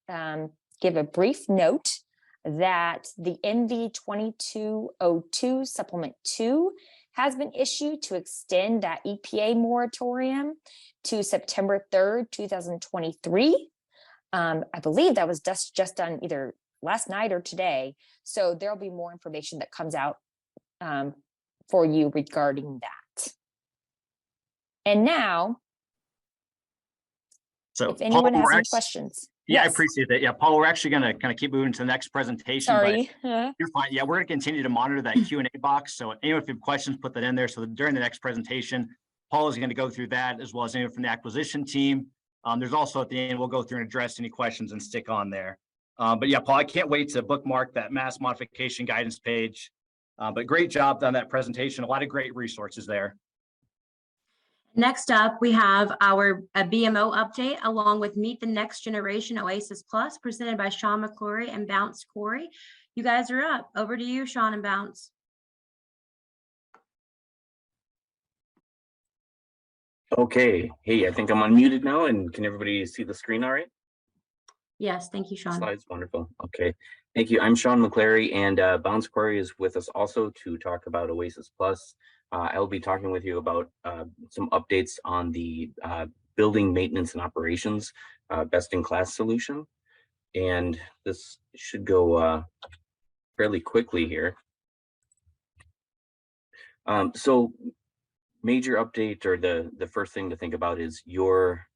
Speaker 4: to give a brief note that the NV 2202 Supplement 2 has been issued to extend that EPA moratorium to September 3rd, 2023. I believe that was just done either last night or today. So there'll be more information that comes out for you regarding that. And now,
Speaker 3: So
Speaker 4: if anyone
Speaker 3: Paul,
Speaker 4: has any questions.
Speaker 3: Yeah, I
Speaker 4: Yes.
Speaker 3: appreciate that. Yeah, Paul, we're actually going to kind of keep moving to the next presentation.
Speaker 4: Sorry.
Speaker 3: But you're fine. Yeah, we're going to continue to monitor that Q&A box. So anyone, if you have questions, put that in there. So during the next presentation, Paul is going to go through that, as well as anyone from the acquisition team. There's also at the end, we'll go through and address any questions and stick on there. But yeah, Paul, I can't wait to bookmark that mass modification guidance page. But great job on that presentation. A lot of great resources there.
Speaker 1: Next up, we have our BMO update along with Meet the Next Generation OASIS Plus presented by Sean McClory and Bounce Corey. You guys are up. Over to you, Sean and Bounce.
Speaker 5: Okay. Hey, I think I'm unmuted now, and can everybody see the screen all right?
Speaker 1: Yes, thank you, Sean.
Speaker 5: Slides, wonderful. Okay. Thank you. I'm Sean McClary, and Bounce Quarry is with us also to talk about OASIS Plus. I'll be talking with you about some updates on the building maintenance and operations best-in-class solution. And this should go fairly quickly here. So major update, or the first thing to think about, is your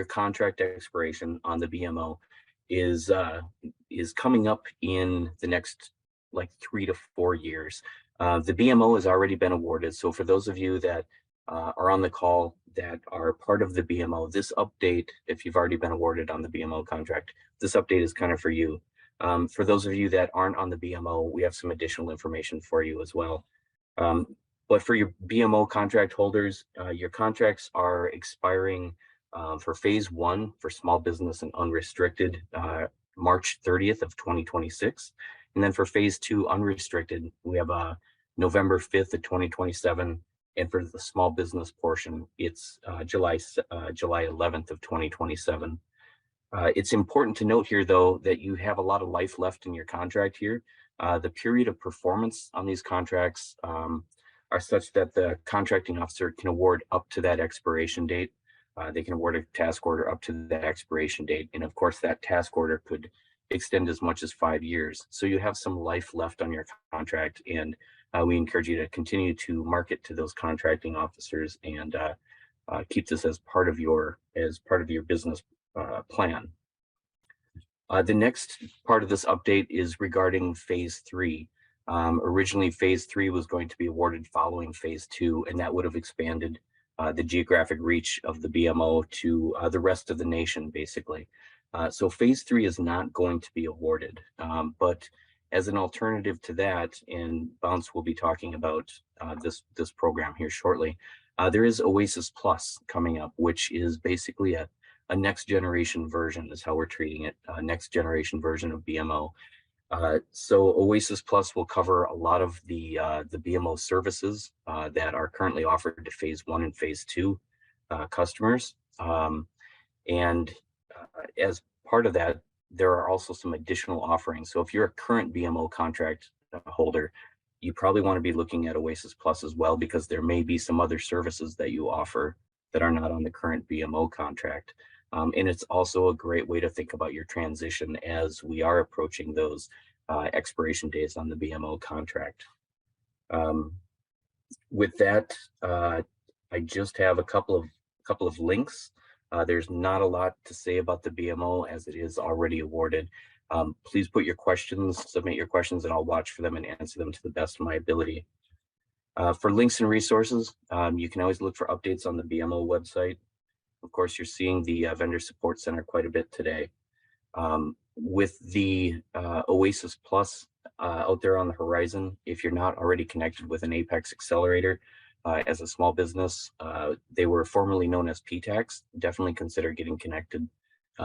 Speaker 5: contract expiration on the BMO is coming up in the next like 3 to 4 years. The BMO has already been awarded. So for those of you that are on the call that are part of the BMO, this update, if you've already been awarded on the BMO contract, this update is kind of for you. For those of you that aren't on the BMO, we have some additional information for you as well. But for your BMO contract holders, your contracts are expiring for phase 1 for small business and unrestricted March 30th of 2026. And then for phase 2 unrestricted, we have November 5th of 2027. And for the small business portion, it's July 11th of 2027. It's important to note here, though, that you have a lot of life left in your contract here. The period of performance on these contracts are such that the contracting officer can award up to that expiration date. They can award a task order up to that expiration date. And of course, that task order could extend as much as 5 years. So you have some life left on your contract, and we encourage you to continue to market to those contracting officers and keep this as part of your business plan. The next part of this update is regarding phase 3. Originally, phase 3 was going to be awarded following phase 2, and that would have expanded the geographic reach of the BMO to the rest of the nation, basically. So phase 3 is not going to be awarded, but as an alternative to that, and Bounce will be talking about this program here shortly, there is OASIS Plus coming up, which is basically a next generation version, is how we're treating it, a next generation version of BMO. So OASIS Plus will cover a lot of the BMO services that are currently offered to phase 1 and phase 2 customers. And as part of that, there are also some additional offerings. So if you're a current BMO contract holder, you probably want to be looking at OASIS Plus as well, because there may be some other services that you offer that are not on the current BMO contract. And it's also a great way to think about your transition as we are approaching those expiration days on the BMO contract. With that, I just have a couple of links. There's not a lot to say about the BMO as it is already awarded. Please put your questions, submit your questions, and I'll watch for them and answer them to the best of my ability. For links and resources, you can always look for updates on the BMO website. Of course, you're seeing the Vendor Support Center quite a bit today. With the OASIS Plus out there on the horizon, if you're not already connected with an Apex Accelerator as a small business, they were formerly known as PTACs, definitely consider getting connected.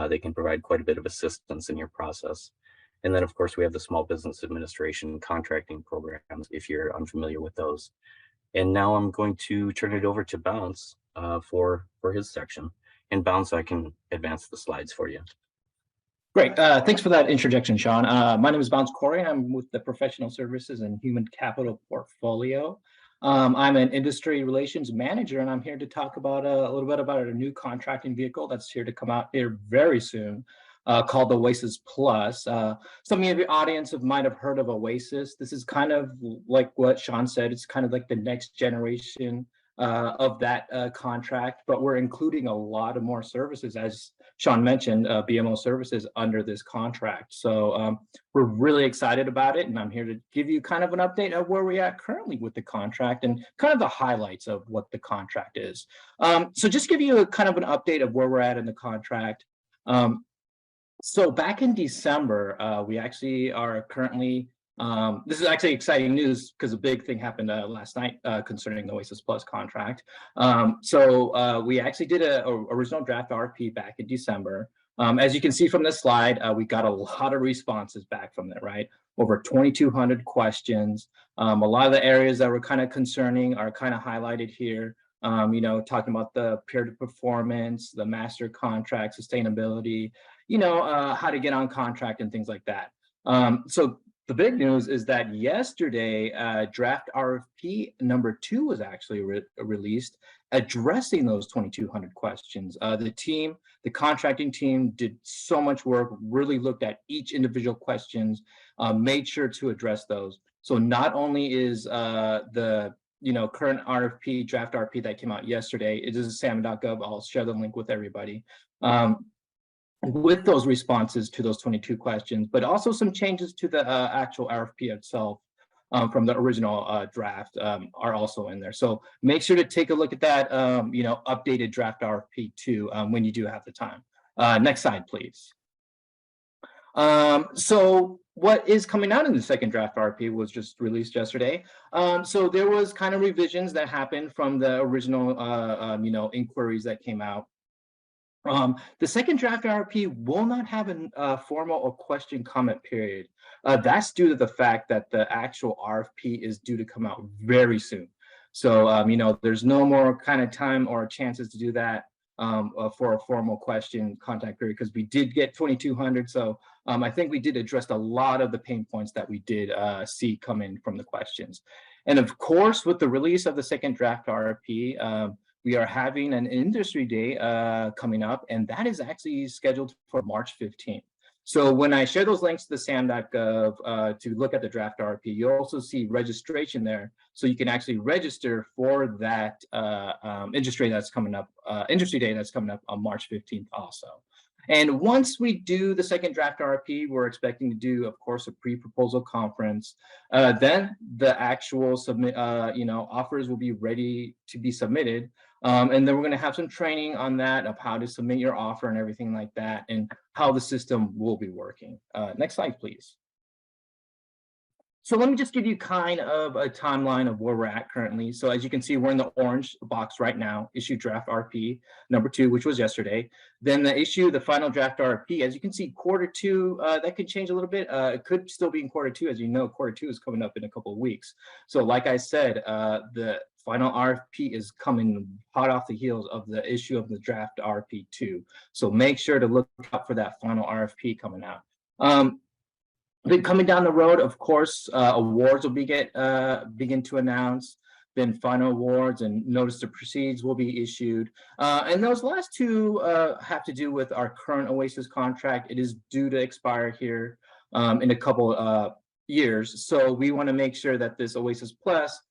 Speaker 5: They can provide quite a bit of assistance in your process. And then, of course, we have the Small Business Administration contracting programs, if you're unfamiliar with those. And now I'm going to turn it over to Bounce for his section. And Bounce, I can advance the slides for you.
Speaker 6: Great. Thanks for that introduction, Sean. My name is Bounce Corey. I'm with the Professional Services and Human Capital Portfolio. I'm an industry relations manager, and I'm here to talk about a little bit about a new contracting vehicle that's here to come out here very soon, called OASIS Plus. Some of your audience might have heard of OASIS. This is kind of like what Sean said. It's kind of like the next generation of that contract, but we're including a lot of more services, as Sean mentioned, BMO services under this contract. So we're really excited about it, and I'm here to give you kind of an update of where we're at currently with the contract and kind of the highlights of what the contract is. So just give you a kind of an update of where we're at in the contract. So back in December, we actually are currently, this is actually exciting news because a big thing happened last night concerning the OASIS Plus contract. So we actually did a original draft RFP back in December. As you can see from this slide, we got a lot of responses back from it, right? Over 2,200 questions. A lot of the areas that were kind of concerning are kind of highlighted here. You know, talking about the period of performance, the master contract, sustainability, you know, how to get on contract and things like that. So the big news is that yesterday, draft RFP number 2 was actually released, addressing those 2,200 questions. The contracting team did so much work, really looked at each individual questions, made sure to address those. So not only is the current RFP, draft RFP that came out yesterday, it is sam.gov. I'll share the link with everybody. With those responses to those 22 questions, but also some changes to the actual RFP itself from the original draft are also in there. So make sure to take a look at that, updated draft RFP too when you do have the time. Next slide, please. So what is coming out in the second draft RFP was just released yesterday. So there was kind of revisions that happened from the original, inquiries that came out. The second draft RFP will not have a formal or question comment period. That's due to the fact that the actual RFP is due to come out very soon. So, there's no more kind of time or chances to do that for a formal question contact period, because we did get 2,200. So I think we did address a lot of the pain points that we did see come in from the questions. And of course, with the release of the second draft RFP, we are having an industry day coming up, and that is actually scheduled for March 15th. So when I share those links to the sam.gov to look at the draft RFP, you'll also see registration there. So you can actually register for that industry day that's coming up on March 15th also. And once we do the second draft RFP, we're expecting to do, of course, a pre-proposal conference. Then the actual offers will be ready to be submitted. And then we're going to have some training on that of how to submit your offer and everything like that, and how the system will be working. Next slide, please. So let me just give you kind of a timeline of where we're at currently. So as you can see, we're in the orange box right now, issue draft RFP number 2, which was yesterday. Then the final draft RFP, as you can see, Q2, that could change a little bit. It could still be in Q2. As you know, Q2 is coming up in a couple of weeks. So like I said, the final RFP is coming hot off the heels of the issue of the draft RFP 2. So make sure to look out for that final RFP coming out. Then coming down the road, of course, awards will begin to announce. Then final awards and notice to proceed will be issued. And those last 2 have to do with our current OASIS contract. It is due to expire here in a couple years. So we want to make sure that this OASIS Plus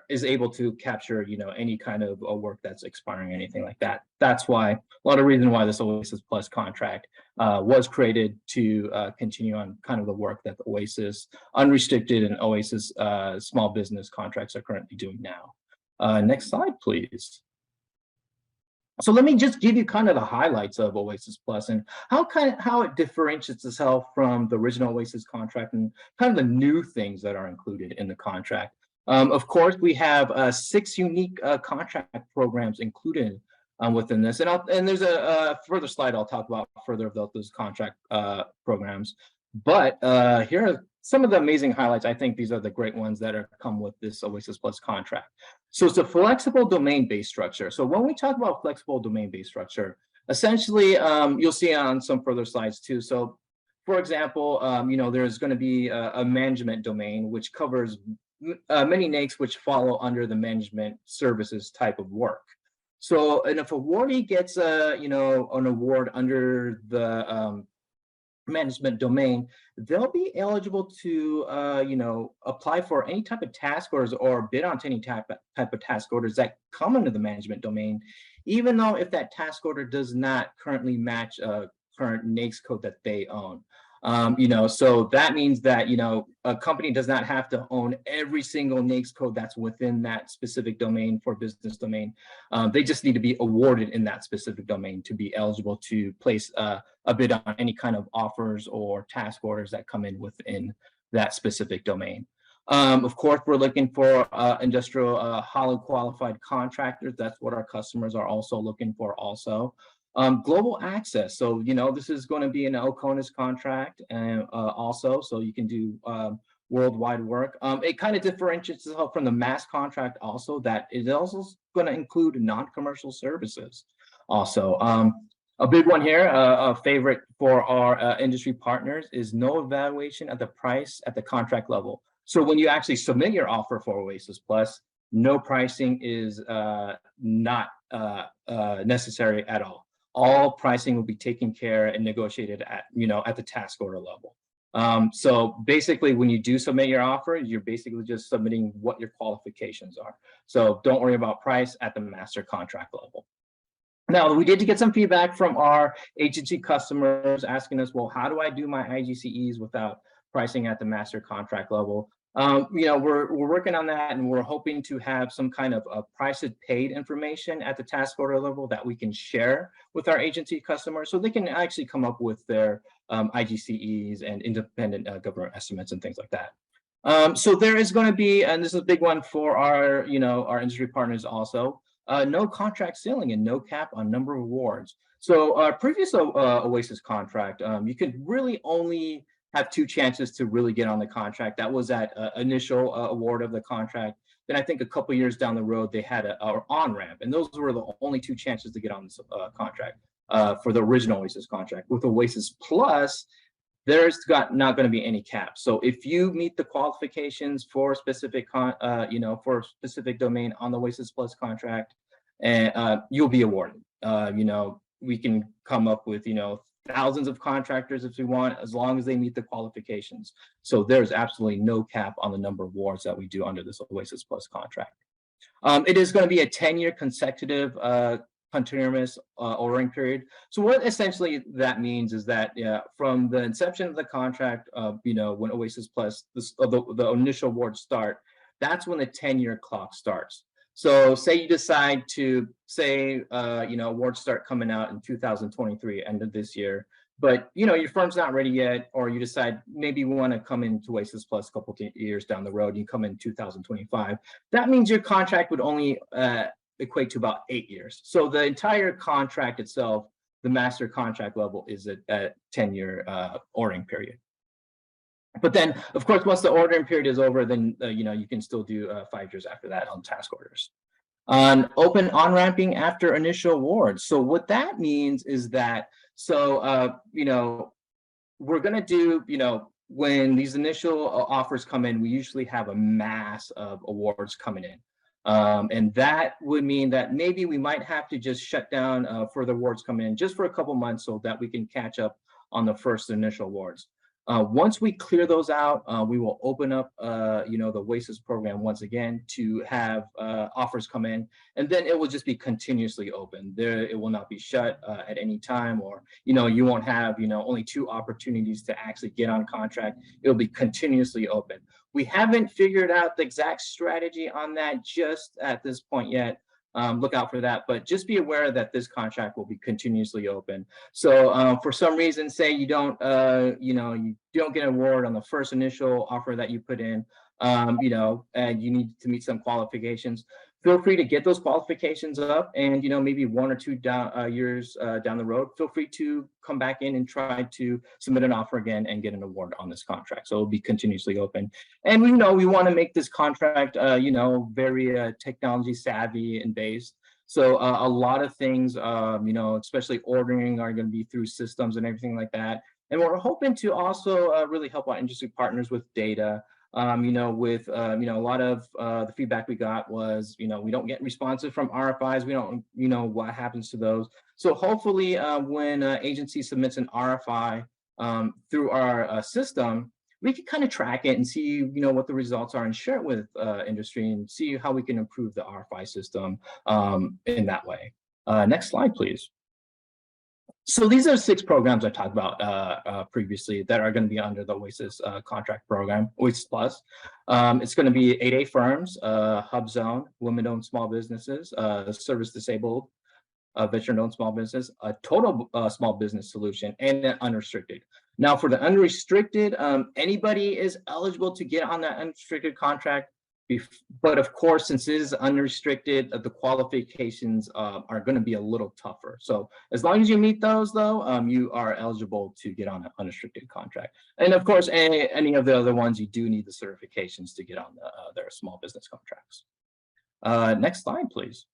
Speaker 6: is able to capture, any kind of work that's expiring, anything like that. That's why a lot of reason why this OASIS Plus contract was created to continue on kind of the work that the OASIS Unrestricted and OASIS Small Business contracts are currently doing now. Next slide, please. So let me just give you kind of the highlights of OASIS Plus and how it differentiates itself from the original OASIS contract and kind of the new things that are included in the contract. Of course, we have 6 unique contract programs included within this, and there's a further slide I'll talk about further about those contract programs. But here are some of the amazing highlights. I think these are the great ones that are come with this OASIS Plus contract. So it's a flexible domain-based structure. So when we talk about flexible domain-based structure, essentially, you'll see on some further slides too. So, for example, there's going to be a management domain which covers many NAICS which follow under the management services type of work. So, and if awardee gets an award under the management domain, they'll be eligible to apply for any type of task orders or bid on any type of task orders that come under the management domain, even though if that task order does not currently match a current NAICS code that they own. So that means that, a company does not have to own every single NAICS code that's within that specific domain for business domain. They just need to be awarded in that specific domain to be eligible to place a bid on any kind of offers or task orders that come in within that specific domain. Of course, we're looking for industrial hollow qualified contractors. That's what our customers are also looking for also. Global access. So, this is going to be an OCONUS contract also, so you can do worldwide work. It kind of differentiates itself from the MAS contract also, that it also going to include non-commercial services also. A big one here, a favorite for our industry partners, is no evaluation at the price at the contract level. So when you actually submit your offer for OASIS Plus, no pricing is not necessary at all. All pricing will be taken care and negotiated at the task order level. So basically, when you do submit your offer, you're basically just submitting what your qualifications are. So don't worry about price at the master contract level. Now, we did get some feedback from our agency customers asking us, well, how do I do my IGCEs without pricing at the master contract level? We're working on that, and we're hoping to have some kind of price paid information at the task order level that we can share with our agency customers, so they can actually come up with their IGCEs and independent government estimates and things like that. So there is going to be, and this is a big one for our our industry partners also, no contract ceiling and no cap on number of awards. So our previous OASIS contract, you could really only have 2 chances to really get on the contract. That was at initial award of the contract. Then I think a couple years down the road, they had an on-ramp, and those were the only 2 chances to get on this contract for the original OASIS contract. With OASIS Plus, there's not going to be any cap. So if you meet the qualifications for a specific for a specific domain on the OASIS Plus contract, and you'll be awarded. We can come up with thousands of contractors if we want, as long as they meet the qualifications. So there's absolutely no cap on the number of awards that we do under this OASIS Plus contract. It is going to be a 10-year consecutive continuous ordering period. So what essentially that means is that from the inception of the contract, when OASIS Plus, the initial awards start, that's when the 10-year clock starts. So say you decide to awards start coming out in 2023, end of this year, but your firm's not ready yet, or you decide maybe you want to come into OASIS Plus a couple of years down the road, you come in 2025. That means your contract would only equate to about 8 years. So the entire contract itself, the master contract level, is at 10-year ordering period. But then, of course, once the ordering period is over, then you can still do 5 years after that on task orders. On open on-ramping after initial awards. So what that means is that, we're going to do, when these initial offers come in, we usually have a mass of awards coming in. And that would mean that maybe we might have to just shut down further awards coming in just for a couple months so that we can catch up on the first initial awards. Once we clear those out, we will open up, the OASIS program once again to have offers come in, and then it will just be continuously open. It will not be shut at any time, or you won't have only 2 opportunities to actually get on contract. It'll be continuously open. We haven't figured out the exact strategy on that just at this point yet. Look out for that, but just be aware that this contract will be continuously open. So for some reason, say you don't get an award on the first initial offer that you put in, and you need to meet some qualifications, feel free to get those qualifications up, and maybe 1 or 2 years down the road, feel free to come back in and try to submit an offer again and get an award on this contract. So it'll be continuously open. And we want to make this contract very technology savvy and based. So a lot of things, especially ordering, are going to be through systems and everything like that. And we're hoping to also really help our industry partners with data. A lot of the feedback we got was, we don't get responses from RFIs. We don't, what happens to those. So hopefully when an agency submits an RFI through our system, we can kind of track it and see, what the results are and share it with industry and see how we can improve the RFI system in that way. Next slide, please. So these are 6 programs I talked about previously that are going to be under the OASIS contract program, OASIS Plus. It's going to be 8A firms, Hub Zone, women-owned small businesses, service disabled, veteran-owned small business, a total small business solution, and an unrestricted. Now for the unrestricted, anybody is eligible to get on that unrestricted contract. But of course, since it is unrestricted, the qualifications are going to be a little tougher. So as long as you meet those, though, you are eligible to get on an unrestricted contract. And of course, any of the other ones, you do need the certifications to get on their small business contracts. Next slide, please.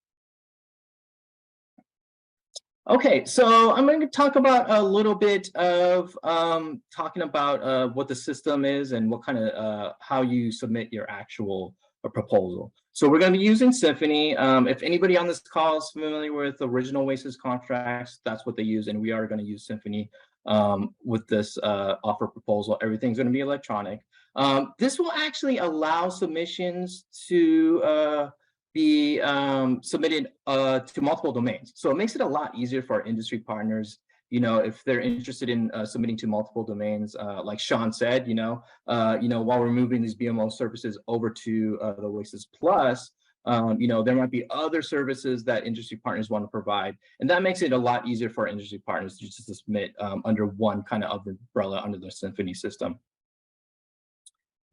Speaker 6: Okay, so I'm going to talk about a little bit of talking about what the system is and what kind of how you submit your actual proposal. So we're going to be using Symphony. If anybody on this call is familiar with original OASIS contracts, that's what they use, and we are going to use Symphony with this offer proposal. Everything's going to be electronic. This will actually allow submissions to be submitted to multiple domains. So it makes it a lot easier for our industry partners, if they're interested in submitting to multiple domains, like Sean said, while we're moving these BMO services over to the OASIS Plus, there might be other services that industry partners want to provide. And that makes it a lot easier for our industry partners to just submit under one kind of umbrella under the Symphony system.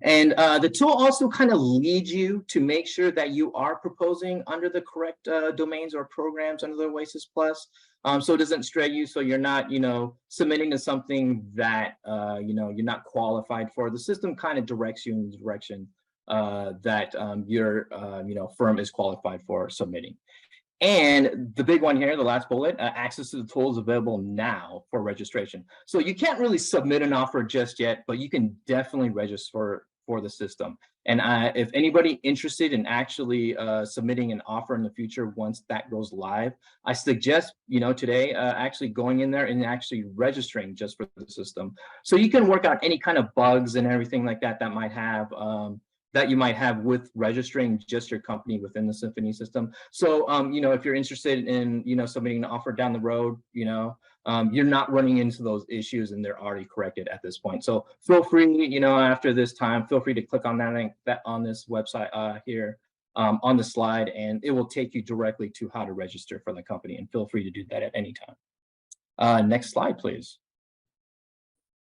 Speaker 6: And the tool also kind of leads you to make sure that you are proposing under the correct domains or programs under the OASIS Plus. So it doesn't stray you, so you're not, submitting to something that, you're not qualified for. The system kind of directs you in the direction that your, firm is qualified for submitting. And the big one here, the last bullet, access to the tools available now for registration. So you can't really submit an offer just yet, but you can definitely register for the system. And if anybody interested in actually submitting an offer in the future once that goes live, I suggest, today actually going in there and actually registering just for the system. So you can work out any kind of bugs and everything like that that might have, that you might have with registering just your company within the Symphony system. So, if you're interested in, submitting an offer down the road, you're not running into those issues and they're already corrected at this point. So feel free, after this time, feel free to click on that link on this website here on the slide, and it will take you directly to how to register for the company, and feel free to do that at any time. Next slide, please.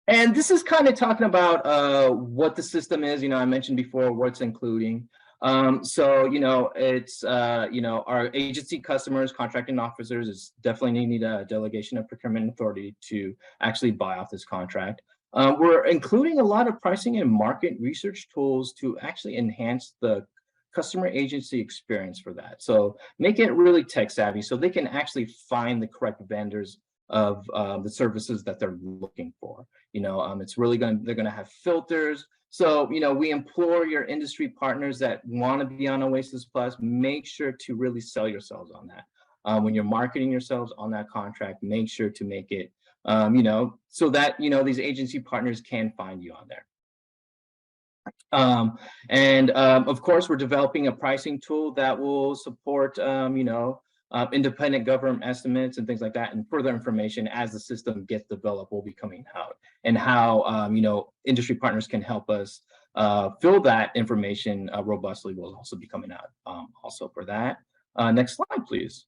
Speaker 6: And this is kind of talking about what the system is. I mentioned before what it's including. It's our agency customers, contracting officers is definitely need a delegation of procurement authority to actually buy off this contract. We're including a lot of pricing and market research tools to actually enhance the customer agency experience for that. So make it really tech savvy so they can actually find the correct vendors of the services that they're looking for. It's really they're going to have filters. So, we implore your industry partners that want to be on OASIS Plus, make sure to really sell yourselves on that. When you're marketing yourselves on that contract, make sure to make it, so that, these agency partners can find you on there. Of course, we're developing a pricing tool that will support, independent government estimates and things like that, and further information as the system gets developed will be coming out, and how industry partners can help us fill that information robustly will also be coming out also for that. Next slide, please.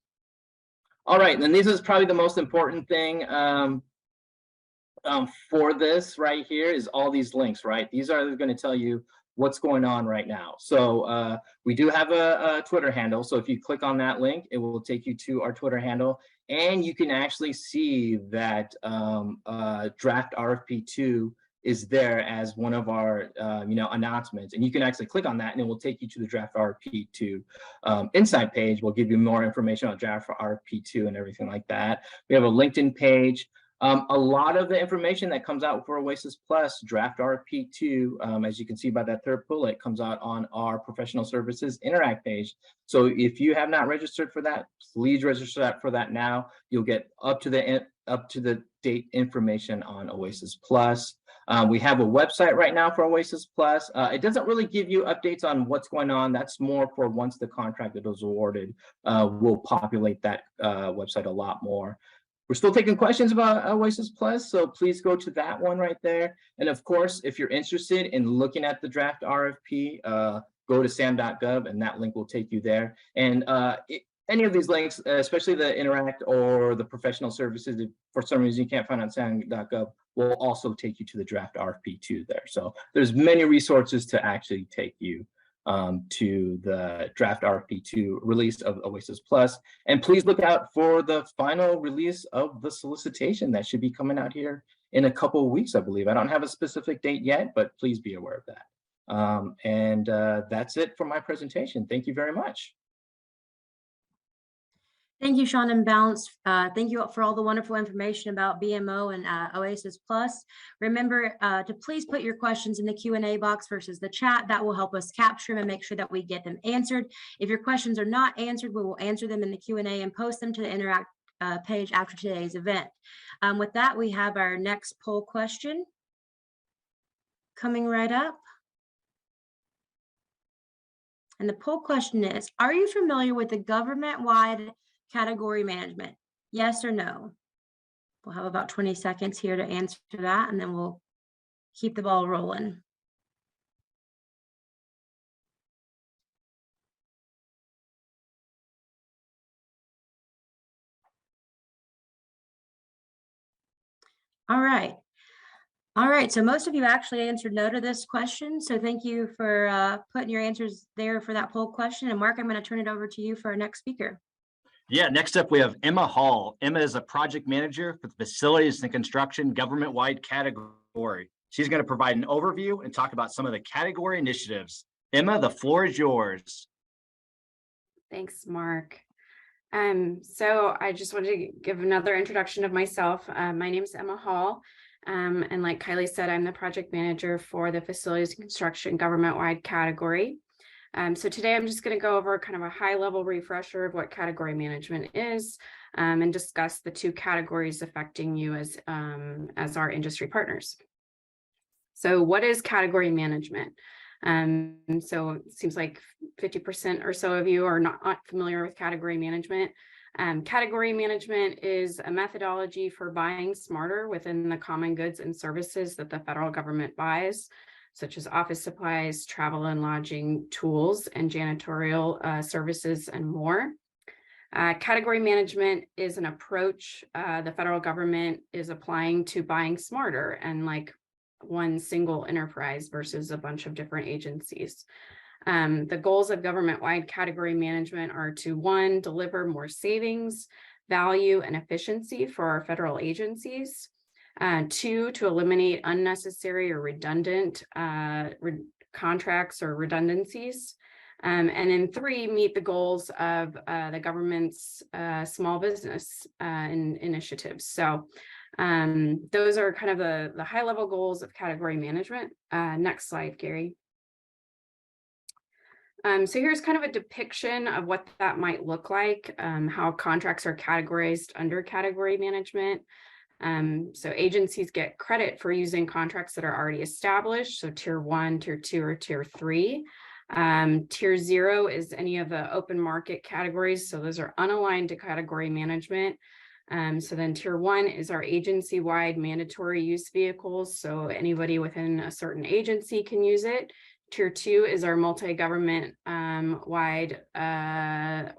Speaker 6: All right, and then this is probably the most important thing for this right here is all these links, right? These are going to tell you what's going on right now. So we do have a Twitter handle. So if you click on that link, it will take you to our Twitter handle, and you can actually see that draft RFP2 is there as one of our announcements, and you can actually click on that and it will take you to the draft RFP2 inside page. We'll give you more information on draft RFP2 and everything like that. We have a LinkedIn page. A lot of the information that comes out for OASIS Plus draft RFP2, as you can see by that third bullet, comes out on our professional services Interact page. So if you have not registered for that, please register for that now. You'll get up to the date information on OASIS Plus. We have a website right now for OASIS Plus. It doesn't really give you updates on what's going on. That's more for once the contract that was awarded. We'll populate that website a lot more. We're still taking questions about OASIS Plus, so please go to that one right there. And of course, if you're interested in looking at the draft RFP, go to sam.gov, and that link will take you there. And any of these links, especially the Interact or the professional services, if for some reason you can't find on sam.gov, will also take you to the draft RFP2 there. So there's many resources to actually take you to the draft RFP2 release of OASIS Plus. And please look out for the final release of the solicitation that should be coming out here in a couple of weeks, I believe. I don't have a specific date yet, but please be aware of that. That's it for my presentation. Thank you very much.
Speaker 1: Thank you, Sean and Bounce. Thank you for all the wonderful information about BMO and OASIS Plus. Remember to please put your questions in the Q&A box versus the chat. That will help us capture them and make sure that we get them answered. If your questions are not answered, we will answer them in the Q&A and post them to the Interact page after today's event. With that, we have our next poll question coming right up. And the poll question is, are you familiar with the government-wide category management? Yes or no? We'll have about 20 seconds here to answer that, and then we'll keep the ball rolling. All right. All right, so most of you actually answered no to this question. So thank you for putting your answers there for that poll question. And Mark, I'm going to turn it over to you for our next speaker.
Speaker 3: Yeah, next up we have Emma Hall. Emma is a project manager for the facilities and construction government-wide category. She's going to provide an overview and talk about some of the category initiatives. Emma, the floor is yours.
Speaker 7: Thanks, Mark. So I just wanted to give another introduction of myself. My name is Emma Hall. And like Kylie said, I'm the project manager for the facilities and construction government-wide category. So today I'm just going to go over kind of a high-level refresher of what category management is, and discuss the two categories affecting you as our industry partners. So what is category management? So it seems like 50% or so of you are not familiar with category management. Category management is a methodology for buying smarter within the common goods and services that the federal government buys, such as office supplies, travel and lodging, tools, and janitorial services, and more. Category management is an approach the federal government is applying to buying smarter and like one single enterprise versus a bunch of different agencies. The goals of government-wide category management are to, 1, deliver more savings, value, and efficiency for our federal agencies. 2, to eliminate unnecessary or redundant contracts or redundancies. And then 3, meet the goals of the government's small business initiatives. So those are kind of the high level goals of category management. Next slide, Gary. So here's kind of a depiction of what that might look like, how contracts are categorized under category management. So agencies get credit for using contracts that are already established. So tier 1, tier 2, or tier 3. Tier 0 is any of the open market categories. So those are unaligned to category management. So then tier 1 is our agency-wide mandatory use vehicles. So anybody within a certain agency can use it. Tier 2 is our multi-government wide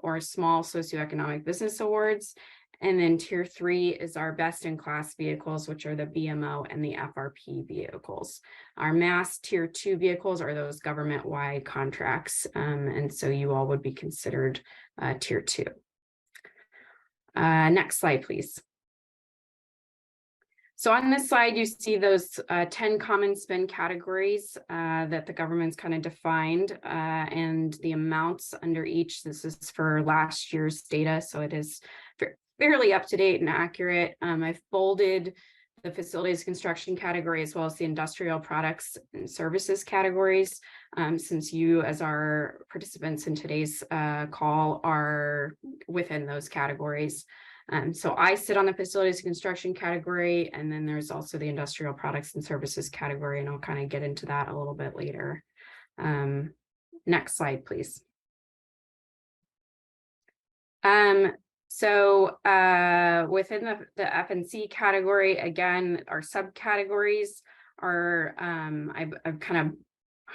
Speaker 7: or small socioeconomic business awards. And then tier 3 is our best-in-class vehicles, which are the BMO and the FRP vehicles. Our mass tier 2 vehicles are those government-wide contracts. And so you all would be considered tier 2. Next slide, please. So on this slide, you see those 10 common spend categories that the government's kind of defined and the amounts under each. This is for last year's data, so it is fairly up to date and accurate. I've bolded the facilities construction category as well as the industrial products and services categories, since you as our participants in today's call are within those categories. So I sit on the facilities construction category, and then there's also the industrial products and services category, and I'll kind of get into that a little bit later. Next slide, please. So within the F&C category, again, our subcategories are, I've kind of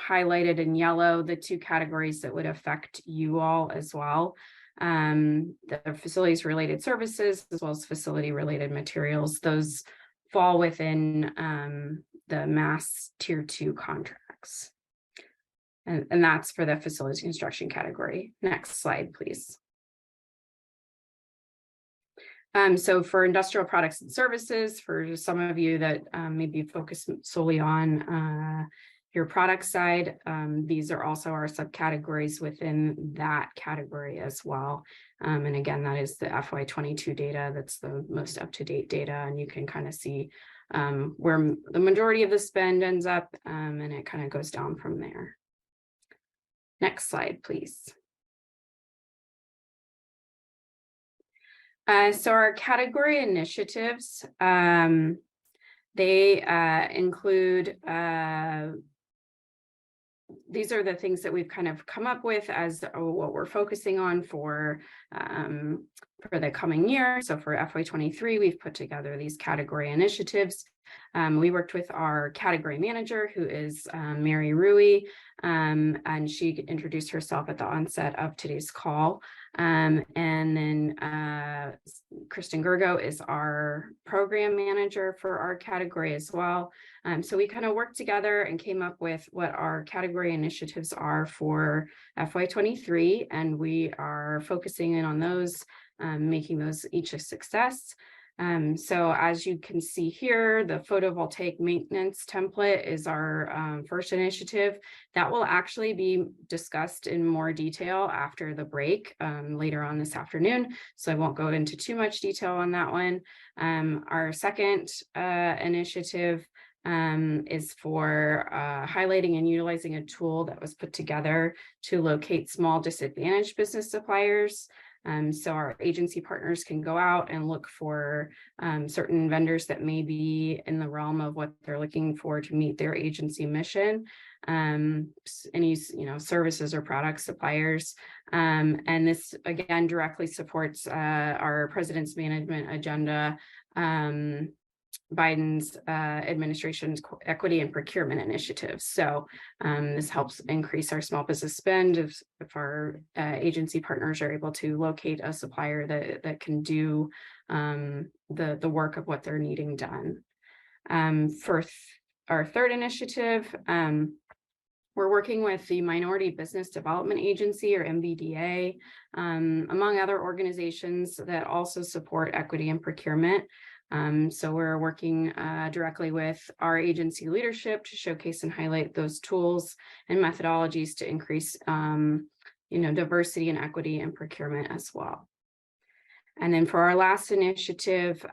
Speaker 7: highlighted in yellow the 2 categories that would affect you all as well. The facilities related services as well as facility related materials, those fall within the mass tier 2 contracts. And that's for the facilities construction category. Next slide, please. So for industrial products and services, for some of you that maybe focus solely on your product side, these are also our subcategories within that category as well. And again, that is the FY22 data. That's the most up-to-date data, and you can kind of see where the majority of the spend ends up, and it kind of goes down from there. Next slide, please. So our category initiatives, they include, these are the things that we've kind of come up with as what we're focusing on for the coming year. So for FY23, we've put together these category initiatives. We worked with our category manager, who is Mary Rui, and she introduced herself at the onset of today's call. And then Kristen Gergo is our program manager for our category as well. So we kind of worked together and came up with what our category initiatives are for FY23, and we are focusing in on those, making those each a success. So as you can see here, the photovoltaic maintenance template is our first initiative that will actually be discussed in more detail after the break later on this afternoon. So I won't go into too much detail on that one. Our second initiative is for highlighting and utilizing a tool that was put together to locate small disadvantaged business suppliers. So our agency partners can go out and look for certain vendors that may be in the realm of what they're looking for to meet their agency mission. any, services or product suppliers. And this again directly supports our president's management agenda, Biden's administration's equity and procurement initiatives. So this helps increase our small business spend if our agency partners are able to locate a supplier that can do the work of what they're needing done. For our third initiative, we're working with the Minority Business Development Agency, or MBDA, among other organizations that also support equity and procurement. So we're working directly with our agency leadership to showcase and highlight those tools and methodologies to increase, diversity and equity in procurement as well. And then for our last initiative,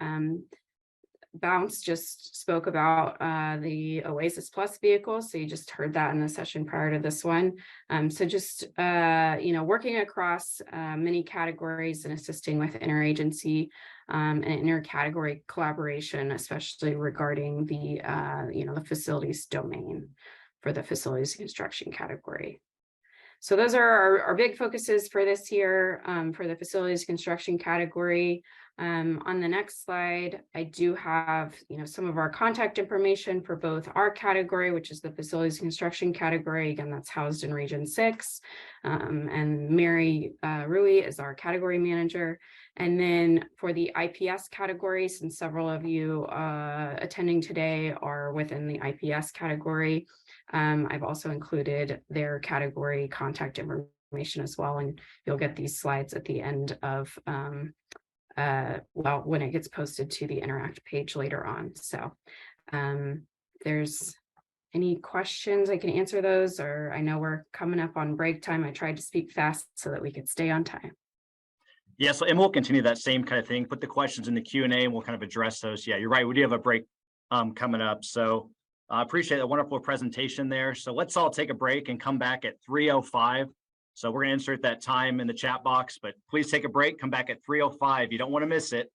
Speaker 7: Bounce just spoke about the OASIS Plus vehicle. So you just heard that in the session prior to this one. So just, working across many categories and assisting with interagency and intercategory collaboration, especially regarding the, the facilities domain for the facilities construction category. So those are our big focuses for this year for the facilities construction category. On the next slide, I do have, some of our contact information for both our category, which is the facilities construction category. Again, that's housed in Region 6. And Mary Rui is our category manager. And then for the IPS category, since several of you attending today are within the IPS category, I've also included their category contact information as well. And you'll get these slides at the end of when it gets posted to the Interact page later on. So there's any questions, I can answer those, or I know we're coming up on break time. I tried to speak fast so that we could stay on time.
Speaker 3: Yes, and we'll continue that same kind of thing. Put the questions in the Q&A and we'll kind of address those. Yeah, you're right. We do have a break coming up. So I appreciate that wonderful presentation there. So let's all take a break and come back at 3:05. So we're going to insert that time in the chat box, but please take a break, come back at 3:05. You don't want to miss it.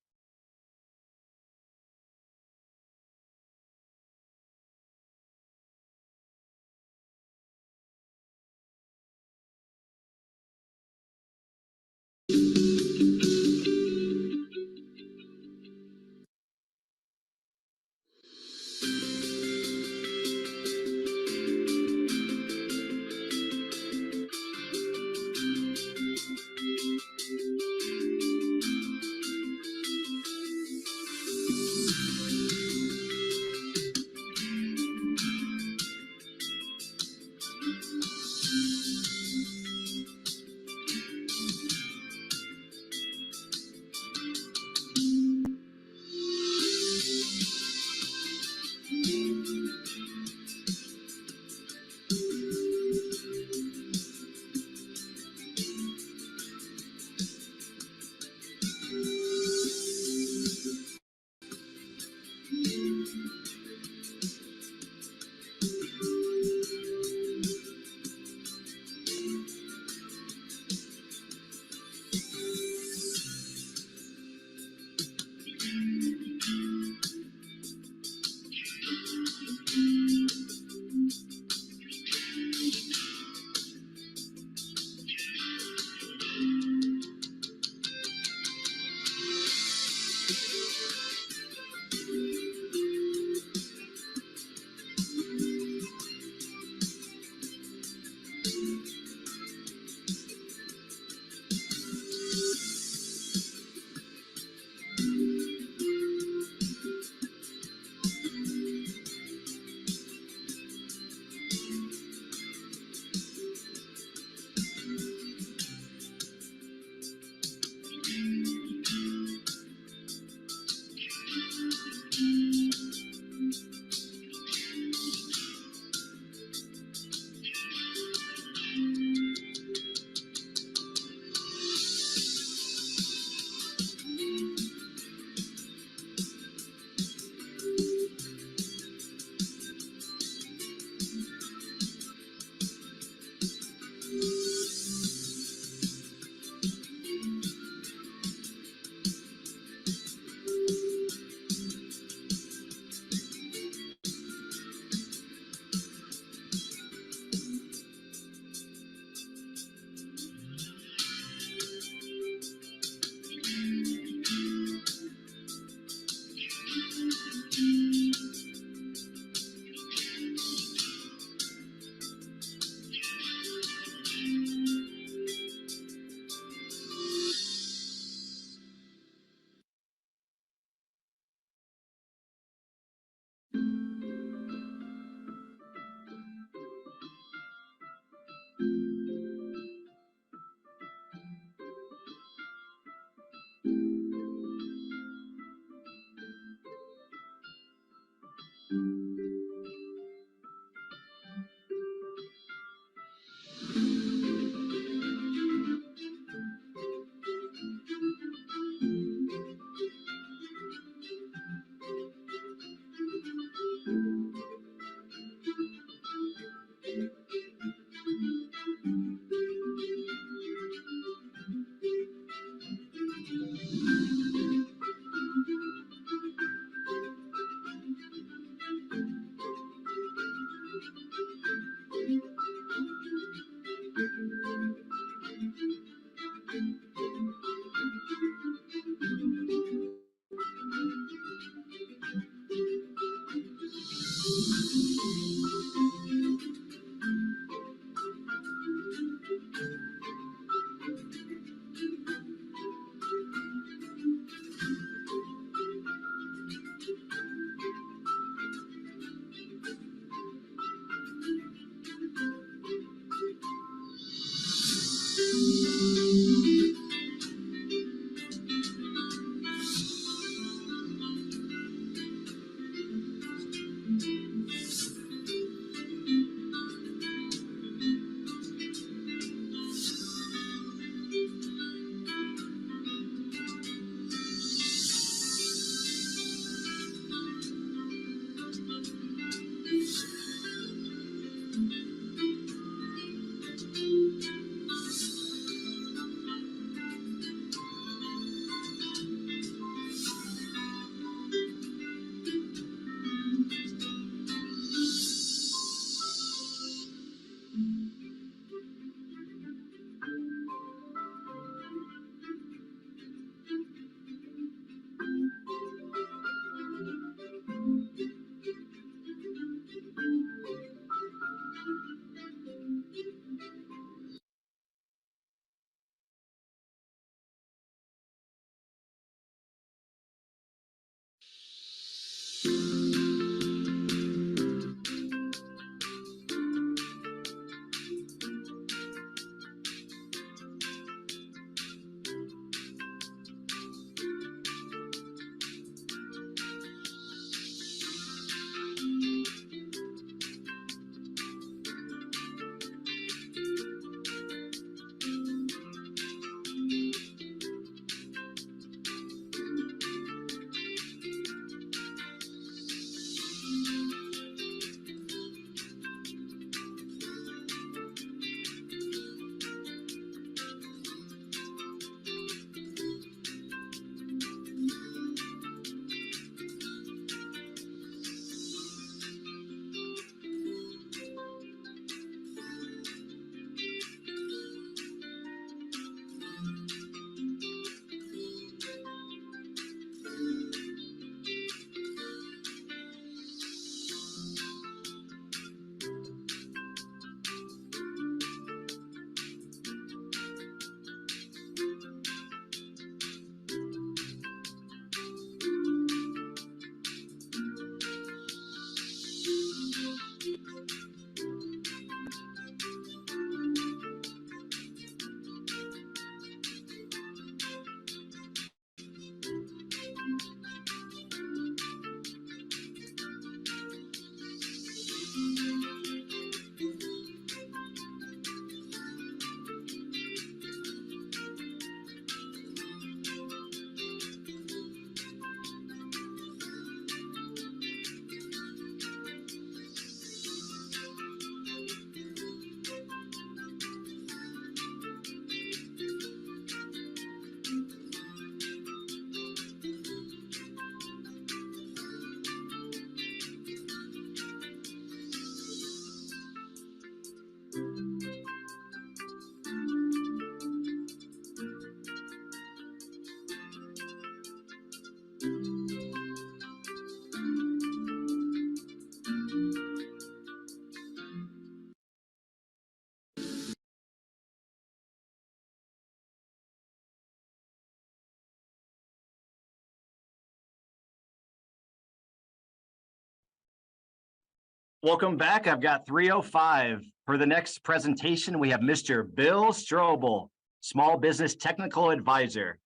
Speaker 3: Welcome back. I've got 3:05. For the next presentation, we have Mr. Bill Strobel, Small Business Technical Advisor.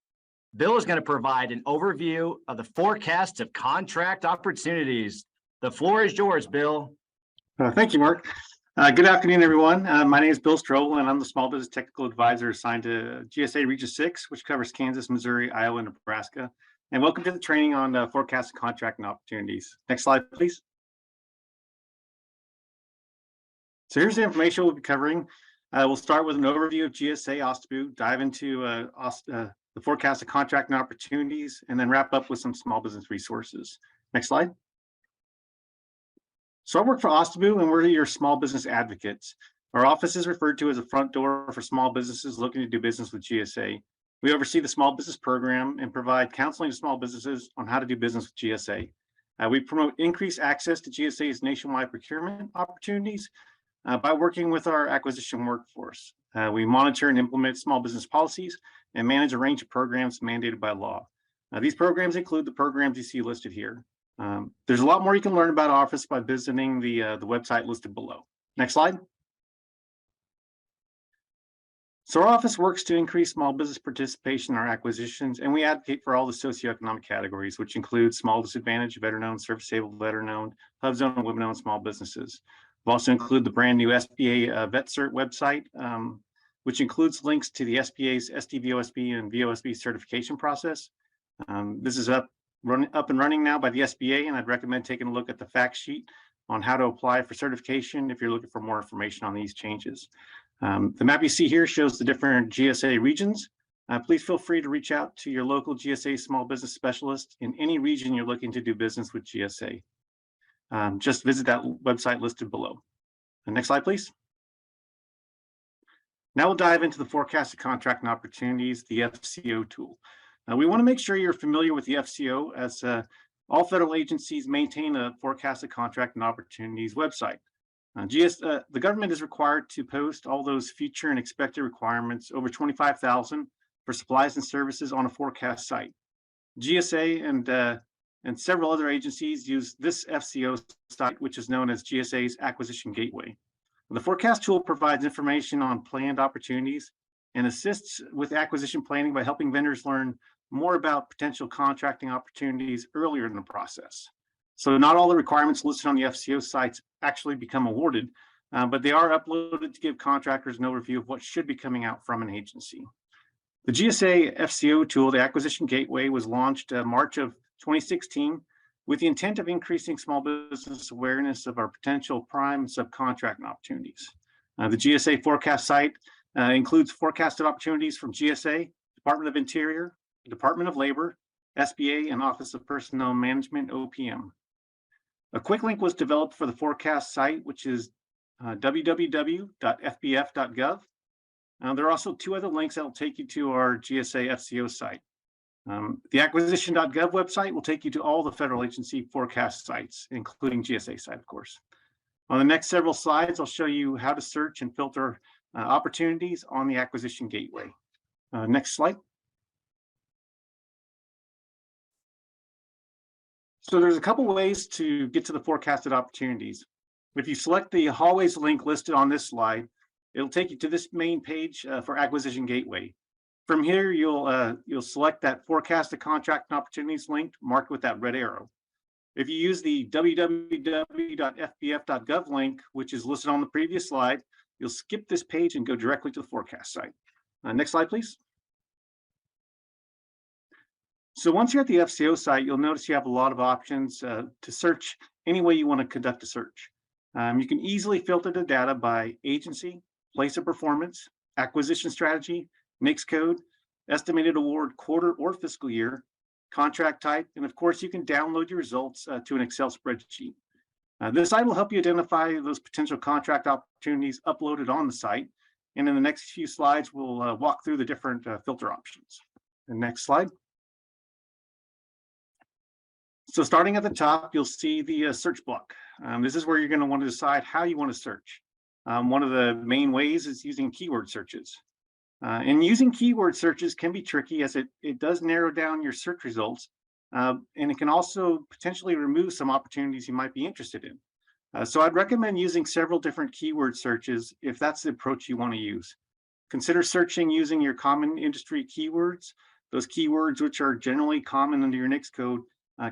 Speaker 3: Bill is going to provide an overview of the forecast of contract opportunities. The floor is yours, Bill.
Speaker 8: Thank you, Mark. Good afternoon, everyone. My name is Bill Strobel, and I'm the Small Business Technical Advisor assigned to GSA Region 6, which covers Kansas, Missouri, Iowa, and Nebraska. And welcome to the training on forecasted contracting opportunities. Next slide, please. So here's the information we'll be covering. We'll start with an overview of GSA OSBUD, dive into the forecasted contracting opportunities, and then wrap up with some small business resources. Next slide. So I work for OSBUD, and we're your small business advocates. Our office is referred to as a front door for small businesses looking to do business with GSA. We oversee the small business program and provide counseling to small businesses on how to do business with GSA. We promote increased access to GSA's nationwide procurement opportunities by working with our acquisition workforce. We monitor and implement small business policies and manage a range of programs mandated by law. These programs include the programs you see listed here. There's a lot more you can learn about our office by visiting the website listed below. Next slide. So our office works to increase small business participation in our acquisitions, and we advocate for all the socioeconomic categories, which include small disadvantaged, veteran-owned, service-able, veteran-owned, hub zone, and women-owned small businesses. We've also included the brand new SBA VetCert website, which includes links to the SBA's SDVOSB and VOSB certification process. This is up and running now by the SBA, and I'd recommend taking a look at the fact sheet on how to apply for certification if you're looking for more information on these changes. The map you see here shows the different GSA regions. Please feel free to reach out to your local GSA small business specialist in any region you're looking to do business with GSA. Just visit that website listed below. Next slide, please. Now we'll dive into the forecasted contracting opportunities, the FCO tool. We want to make sure you're familiar with the FCO, as all federal agencies maintain a forecasted contracting opportunities website. The government is required to post all those future and expected requirements, over 25,000 for supplies and services on a forecast site. GSA and several other agencies use this FCO site, which is known as GSA's Acquisition Gateway. The forecast tool provides information on planned opportunities and assists with acquisition planning by helping vendors learn more about potential contracting opportunities earlier in the process. So not all the requirements listed on the FCO sites actually become awarded, but they are uploaded to give contractors an overview of what should be coming out from an agency. The GSA FCO tool, the Acquisition Gateway, was launched March of 2016 with the intent of increasing small business awareness of our potential prime subcontracting opportunities. The GSA forecast site includes forecasted opportunities from GSA, Department of Interior, Department of Labor, SBA, and Office of Personnel Management, OPM. A quick link was developed for the forecast site, which is www.fbf.gov. There are also two other links that will take you to our GSA FCO site. The acquisition.gov website will take you to all the federal agency forecast sites, including GSA site, of course. On the next several slides, I'll show you how to search and filter opportunities on the Acquisition Gateway. Next slide. So there's a couple ways to get to the forecasted opportunities. If you select the hallways link listed on this slide, it'll take you to this main page for Acquisition Gateway. From here, you'll select that forecasted contract and opportunities link marked with that red arrow. If you use the www.fbf.gov link, which is listed on the previous slide, you'll skip this page and go directly to the forecast site. Next slide, please. So once you're at the FCO site, you'll notice you have a lot of options to search any way you want to conduct a search. You can easily filter the data by agency, place of performance, acquisition strategy, NAICS code, estimated award quarter or fiscal year, contract type, and of course, you can download your results to an Excel spreadsheet. This site will help you identify those potential contract opportunities uploaded on the site. And in the next few slides, we'll walk through the different filter options. The next slide. So starting at the top, you'll see the search block. This is where you're going to want to decide how you want to search. One of the main ways is using keyword searches. And using keyword searches can be tricky, as it does narrow down your search results, and it can also potentially remove some opportunities you might be interested in. So I'd recommend using several different keyword searches if that's the approach you want to use. Consider searching using your common industry keywords, those keywords which are generally common under your NAICS code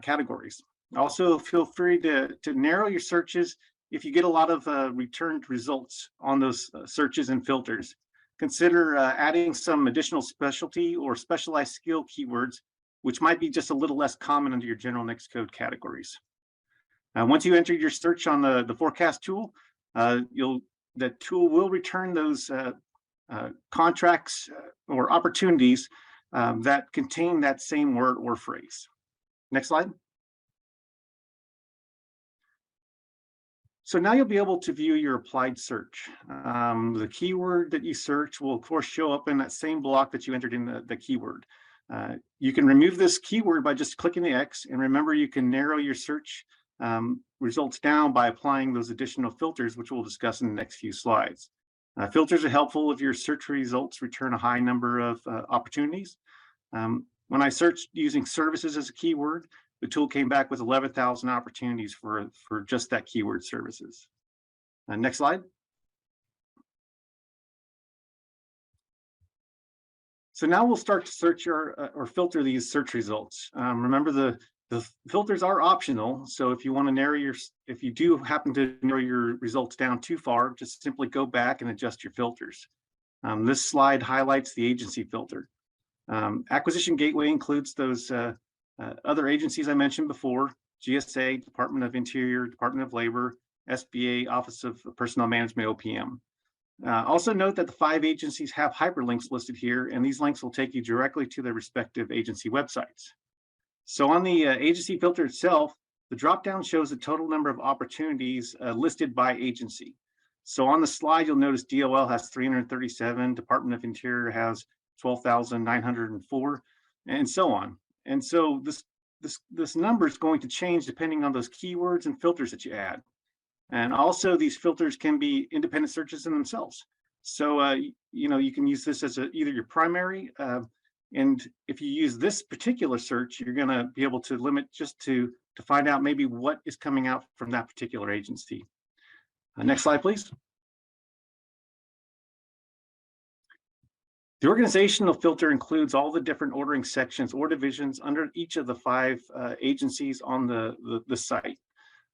Speaker 8: categories. Also, feel free to narrow your searches if you get a lot of returned results on those searches and filters. Consider adding some additional specialty or specialized skill keywords, which might be just a little less common under your general NAICS code categories. Once you enter your search on the forecast tool, the tool will return those contracts or opportunities that contain that same word or phrase. Next slide. So now you'll be able to view your applied search. The keyword that you search will of course show up in that same block that you entered in the keyword. You can remove this keyword by just clicking the X, and remember you can narrow your search results down by applying those additional filters, which we'll discuss in the next few slides. Filters are helpful if your search results return a high number of opportunities. When I searched using services as a keyword, the tool came back with 11,000 opportunities for just that keyword, services. Next slide. So now we'll start to search or filter these search results. Remember the filters are optional. So if you want to narrow if you do happen to narrow your results down too far, just simply go back and adjust your filters. This slide highlights the agency filter. Acquisition Gateway includes those other agencies I mentioned before: GSA, Department of Interior, Department of Labor, SBA, Office of Personnel Management, OPM. Also note that the 5 agencies have hyperlinks listed here, and these links will take you directly to their respective agency websites. So on the agency filter itself, the dropdown shows the total number of opportunities listed by agency. So on the slide, you'll notice DOL has 337, Department of Interior has 12,904, and so on. And so this number is going to change depending on those keywords and filters that you add. And also these filters can be independent searches in themselves. So, you can use this as either your primary, and if you use this particular search, you're gonna be able to limit just to find out maybe what is coming out from that particular agency. Next slide, please. The organizational filter includes all the different ordering sections or divisions under each of the 5 agencies on the site.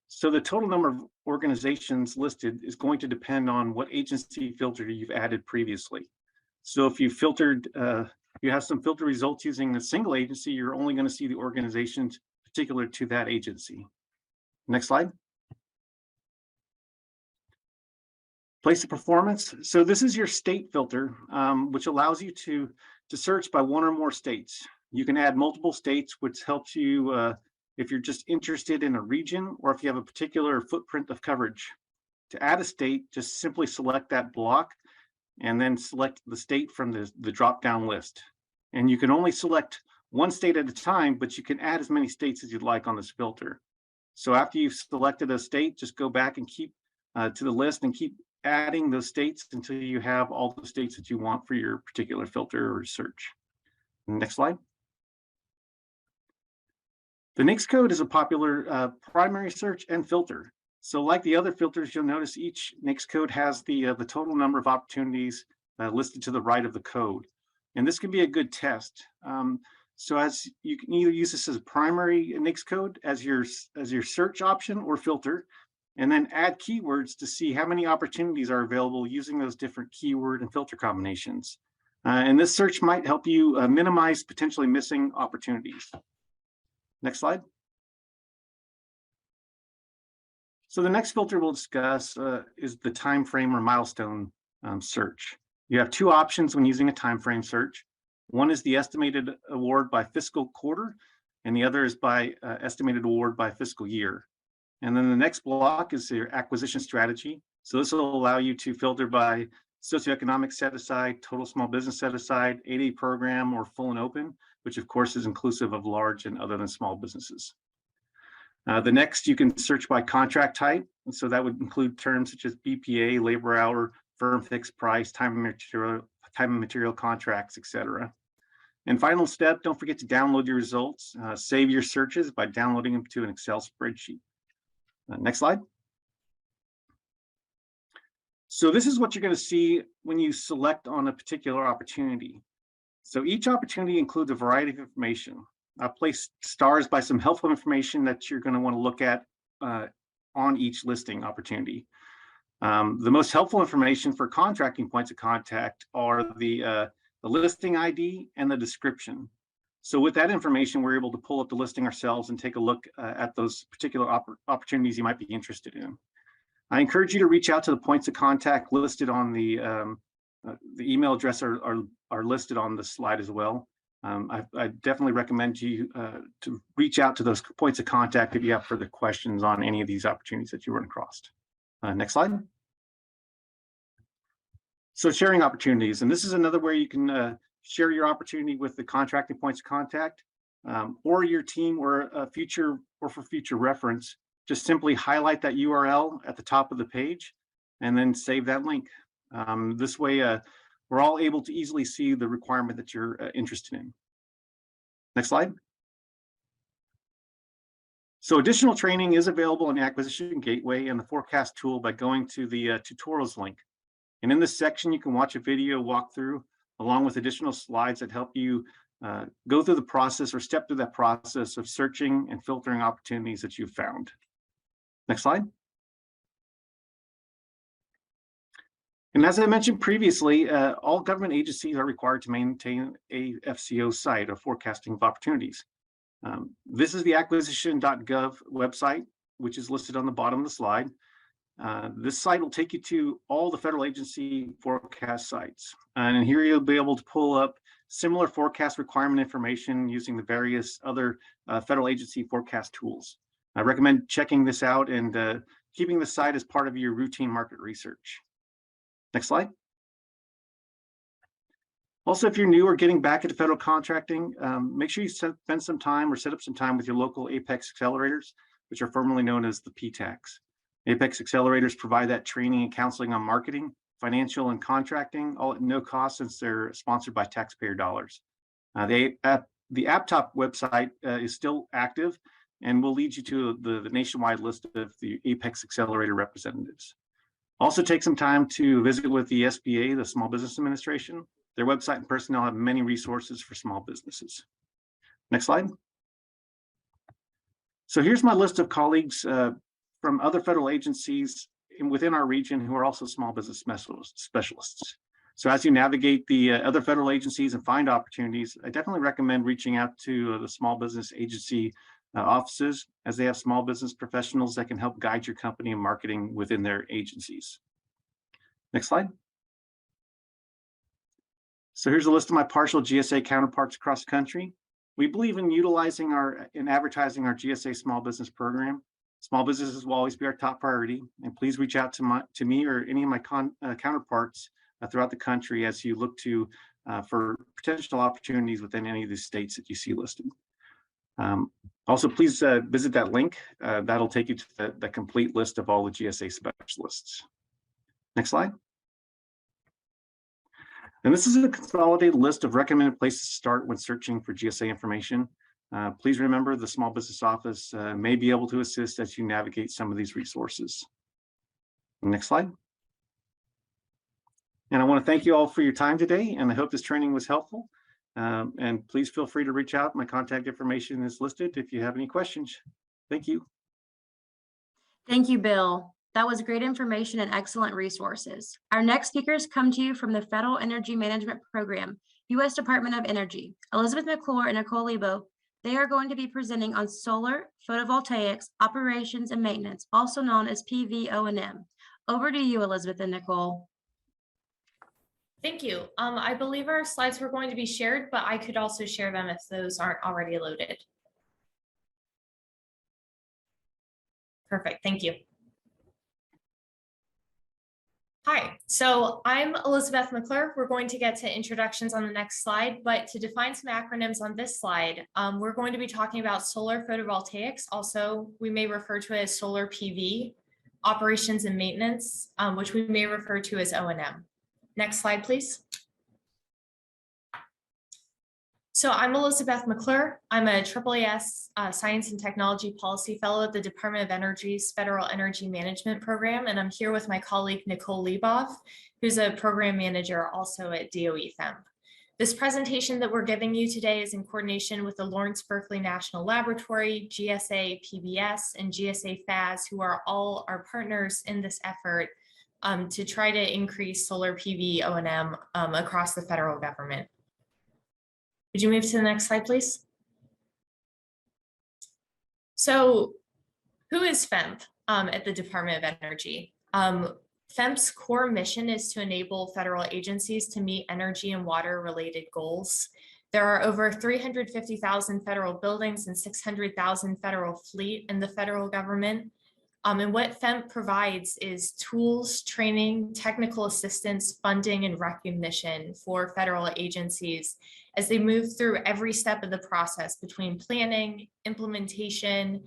Speaker 8: So the total number of organizations listed is going to depend on what agency filter you've added previously. So if you filtered, you have some filter results using a single agency, you're only going to see the organizations particular to that agency. Next slide. Place of performance. So this is your state filter, which allows you to search by one or more states. You can add multiple states, which helps you if you're just interested in a region or if you have a particular footprint of coverage. To add a state, just simply select that block and then select the state from the drop-down list. And you can only select one state at a time, but you can add as many states as you'd like on this filter. So after you've selected a state, just go back and keep to the list and keep adding those states until you have all the states that you want for your particular filter or search. Next slide. The NAICS code is a popular primary search and filter. So like the other filters, you'll notice each NAICS code has the total number of opportunities listed to the right of the code. And this can be a good test. So as you can either use this as a primary NAICS code as your search option or filter, and then add keywords to see how many opportunities are available using those different keyword and filter combinations. And this search might help you minimize potentially missing opportunities. Next slide. So the next filter we'll discuss is the time frame or milestone search. You have 2 options when using a time frame search. One is the estimated award by fiscal quarter, and the other is by estimated award by fiscal year. And then the next block is your acquisition strategy. So this will allow you to filter by socioeconomic set aside, total small business set aside, 8A program, or full and open, which of course is inclusive of large and other than small businesses. The next, you can search by contract type. And so that would include terms such as BPA, labor hour, firm fixed price, time and material contracts, etc. And final step, don't forget to download your results. Save your searches by downloading them to an Excel spreadsheet. Next slide. So this is what you're going to see when you select on a particular opportunity. So each opportunity includes a variety of information. I placed stars by some helpful information that you're going to want to look at on each listing opportunity. The most helpful information for contracting points of contact are the listing ID and the description. So with that information, we're able to pull up the listing ourselves and take a look at those particular opportunities you might be interested in. I encourage you to reach out to the points of contact listed on the email address are listed on the slide as well. I definitely recommend you to reach out to those points of contact if you have further questions on any of these opportunities that you run across. Next slide. So sharing opportunities, and this is another way you can share your opportunity with the contracting points of contact or your team or for future reference. Just simply highlight that URL at the top of the page and then save that link. This way, we're all able to easily see the requirement that you're interested in. Next slide. So additional training is available in the Acquisition Gateway and the Forecast tool by going to the tutorials link. And in this section, you can watch a video walkthrough along with additional slides that help you go through the process or step through that process of searching and filtering opportunities that you've found. Next slide. And as I mentioned previously, all government agencies are required to maintain a FCO site, a forecasting of opportunities. This is the acquisition.gov website, which is listed on the bottom of the slide. This site will take you to all the federal agency forecast sites. And here you'll be able to pull up similar forecast requirement information using the various other federal agency forecast tools. I recommend checking this out and keeping the site as part of your routine market research. Next slide. Also, if you're new or getting back into federal contracting, make sure you spend some time or set up some time with your local Apex accelerators, which are formerly known as the PTACs. Apex accelerators provide that training and counseling on marketing, financial, and contracting, all at no cost since they're sponsored by taxpayer dollars. The AppTop website is still active and will lead you to the nationwide list of the Apex Accelerator representatives. Also take some time to visit with the SBA, the Small Business Administration. Their website and personnel have many resources for small businesses. Next slide. So here's my list of colleagues from other federal agencies within our region who are also small business specialists. So as you navigate the other federal agencies and find opportunities, I definitely recommend reaching out to the small business agency offices, as they have small business professionals that can help guide your company in marketing within their agencies. Next slide. So here's a list of my partial GSA counterparts across the country. We believe in utilizing advertising our GSA small business program. Small businesses will always be our top priority, and please reach out to me or any of my counterparts throughout the country as you look for potential opportunities within any of the states that you see listed. Also, please visit that link. That'll take you to the complete list of all the GSA specialists. Next slide. And this is a consolidated list of recommended places to start when searching for GSA information. Please remember the Small Business Office may be able to assist as you navigate some of these resources. Next slide. And I want to thank you all for your time today, and I hope this training was helpful. And please feel free to reach out. My contact information is listed if you have any questions. Thank you.
Speaker 1: Thank you, Bill. That was great information and excellent resources. Our next speakers come to you from the Federal Energy Management Program, U.S. Department of Energy. Elizabeth McClure and Nicole Lebo. They are going to be presenting on solar photovoltaics, operations and maintenance, also known as PV-O&M. Over to you, Elizabeth and Nicole.
Speaker 9: Thank you. I believe our slides were going to be shared, but I could also share them if those aren't already loaded. Perfect, thank you. Hi, so I'm Elizabeth McClure. We're going to get to introductions on the next slide, but to define some acronyms on this slide, we're going to be talking about solar photovoltaics. Also, we may refer to it as solar PV, operations and maintenance, which we may refer to as O&M. Next slide, please. So I'm Elizabeth McClure. I'm a AAAS Science and Technology Policy Fellow at the Department of Energy's Federal Energy Management Program, and I'm here with my colleague Nicole Lieboff, who's a program manager also at DOE FEMP. This presentation that we're giving you today is in coordination with the Lawrence Berkeley National Laboratory, GSA PBS, and GSA FAS, who are all our partners in this effort to try to increase solar PV O&M across the federal government. Could you move to the next slide, please? So who is FEMP at the Department of Energy? FEMP's core mission is to enable federal agencies to meet energy and water related goals. There are over 350,000 federal buildings and 600,000 federal fleet in the federal government. And what FEMP provides is tools, training, technical assistance, funding, and recognition for federal agencies as they move through every step of the process between planning, implementation,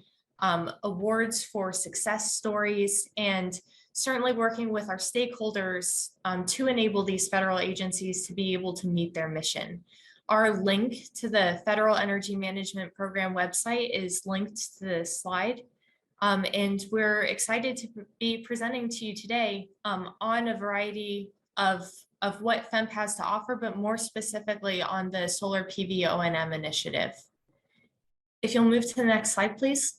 Speaker 9: awards for success stories, and certainly working with our stakeholders to enable these federal agencies to be able to meet their mission. Our link to the Federal Energy Management Program website is linked to this slide. And we're excited to be presenting to you today on a variety of what FEMP has to offer, but more specifically on the Solar PV O&M initiative. If you'll move to the next slide, please.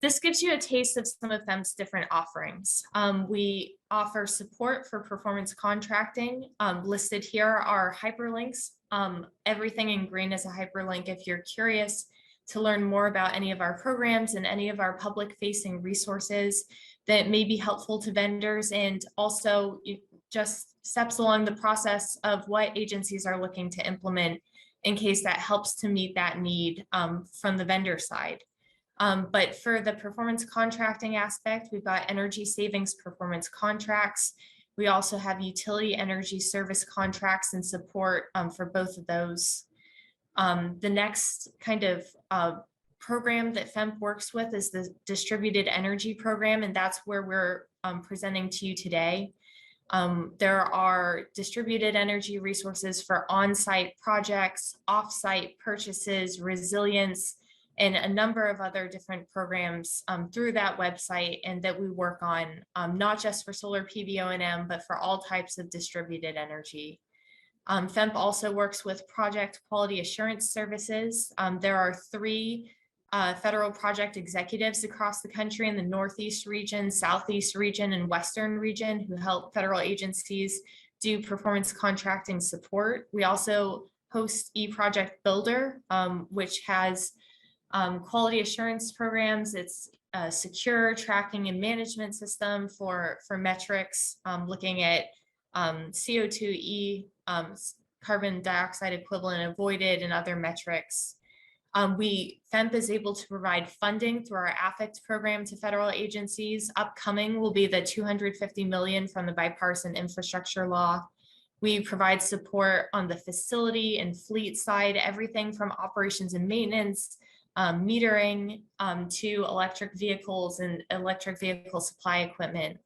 Speaker 9: This gives you a taste of some of FEMP's different offerings. We offer support for performance contracting. Listed here are hyperlinks. Everything in green is a hyperlink if you're curious to learn more about any of our programs and any of our public-facing resources that may be helpful to vendors, and also just steps along the process of what agencies are looking to implement in case that helps to meet that need from the vendor side. But for the performance contracting aspect, we've got energy savings performance contracts. We also have utility energy service contracts and support for both of those. The next kind of program that FEMP works with is the distributed energy program, and that's where we're presenting to you today. There are distributed energy resources for on-site projects, off-site purchases, resilience, and a number of other different programs through that website, and that we work on not just for solar PV O&M, but for all types of distributed energy. FEMP also works with project quality assurance services. There are 3 federal project executives across the country in the Northeast region, Southeast region, and Western region who help federal agencies do performance contracting support. We also host eProject Builder, which has quality assurance programs. It's a secure tracking and management system for metrics, looking at CO2e, carbon dioxide equivalent avoided, and other metrics. FEMP is able to provide funding through our AFFICT program to federal agencies. Upcoming will be the $250 million from the bipartisan infrastructure law. We provide support on the facility and fleet side, everything from operations and maintenance, metering, to electric vehicles and electric vehicle supply equipment.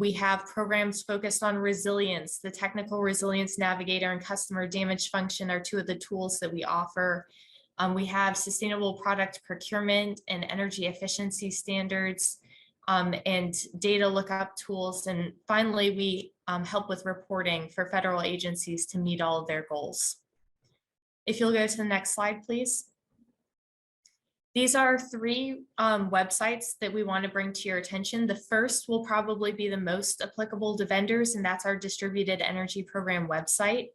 Speaker 9: We have programs focused on resilience. The Technical Resilience Navigator and Customer Damage Function are 2 of the tools that we offer. We have sustainable product procurement and energy efficiency standards, and data lookup tools. And finally, we help with reporting for federal agencies to meet all of their goals. If you'll go to the next slide, please. These are 3 websites that we want to bring to your attention. The first will probably be the most applicable to vendors, and that's our Distributed Energy Program website.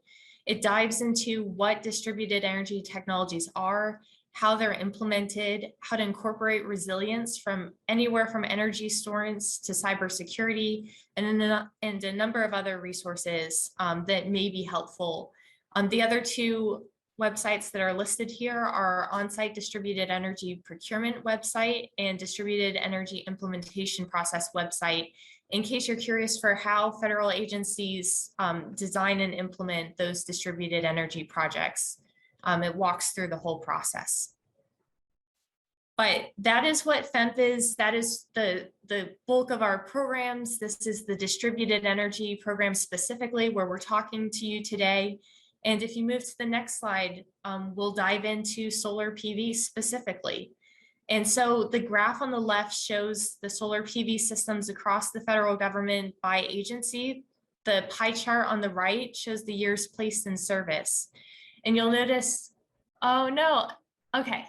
Speaker 9: It dives into what distributed energy technologies are, how they're implemented, how to incorporate resilience from anywhere from energy storage to cybersecurity, and a number of other resources that may be helpful. The other 2 websites that are listed here are on-site distributed energy procurement website and distributed energy implementation process website, in case you're curious for how federal agencies design and implement those distributed energy projects. It walks through the whole process. But that is what FEMP is. That is the bulk of our programs. This is the distributed energy program specifically where we're talking to you today. And if you move to the next slide, we'll dive into solar PV specifically. And so the graph on the left shows the solar PV systems across the federal government by agency. The pie chart on the right shows the years placed in service. And you'll notice, oh no, okay,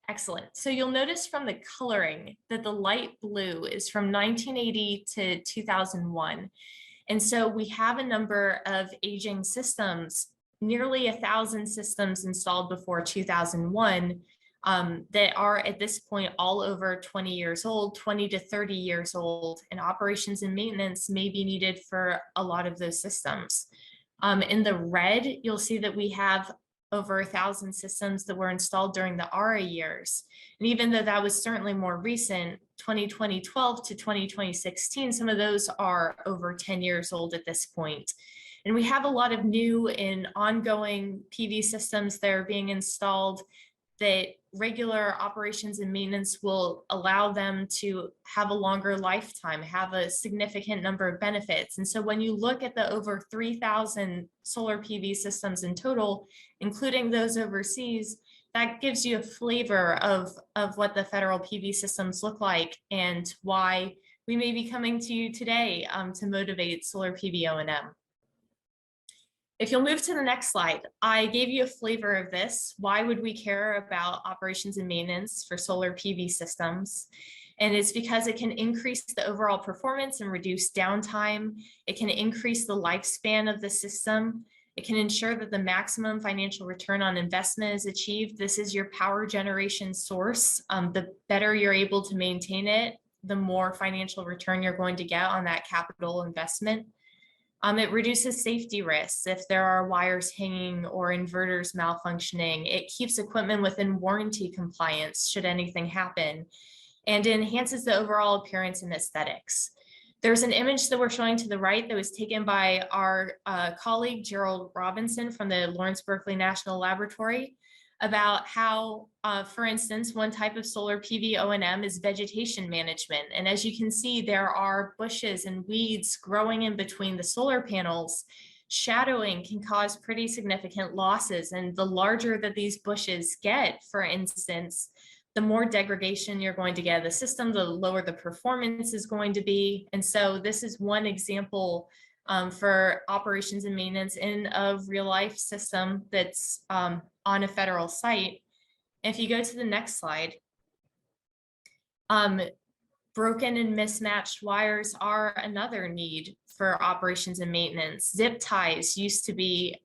Speaker 9: excellent. So you'll notice from the coloring that the light blue is from 1980 to 2001. And so we have a number of aging systems, nearly 1,000 systems installed before 2001 that are at this point all over 20 years old, 20 to 30 years old, and operations and maintenance may be needed for a lot of those systems. In the red, you'll see that we have over 1,000 systems that were installed during the ARA years. And even though that was certainly more recent, 2012 to 2016, some of those are over 10 years old at this point. And we have a lot of new and ongoing PV systems that are being installed that regular operations and maintenance will allow them to have a longer lifetime, have a significant number of benefits. And so when you look at the over 3,000 solar PV systems in total, including those overseas, that gives you a flavor of what the federal PV systems look like and why we may be coming to you today to motivate solar PV O&M. If you'll move to the next slide, I gave you a flavor of this. Why would we care about operations and maintenance for solar PV systems? And it's because it can increase the overall performance and reduce downtime. It can increase the lifespan of the system. It can ensure that the maximum financial return on investment is achieved. This is your power generation source. The better you're able to maintain it, the more financial return you're going to get on that capital investment. It reduces safety risks if there are wires hanging or inverters malfunctioning. It keeps equipment within warranty compliance should anything happen, and it enhances the overall appearance and aesthetics. There's an image that we're showing to the right that was taken by our colleague Gerald Robinson from the Lawrence Berkeley National Laboratory about how, for instance, one type of solar PV O&M is vegetation management. And as you can see, there are bushes and weeds growing in between the solar panels. Shadowing can cause pretty significant losses. And the larger that these bushes get, for instance, the more degradation you're going to get of the system, the lower the performance is going to be. And so this is one example for operations and maintenance in a real life system that's on a federal site. If you go to the next slide, broken and mismatched wires are another need for operations and maintenance. Zip ties used to be,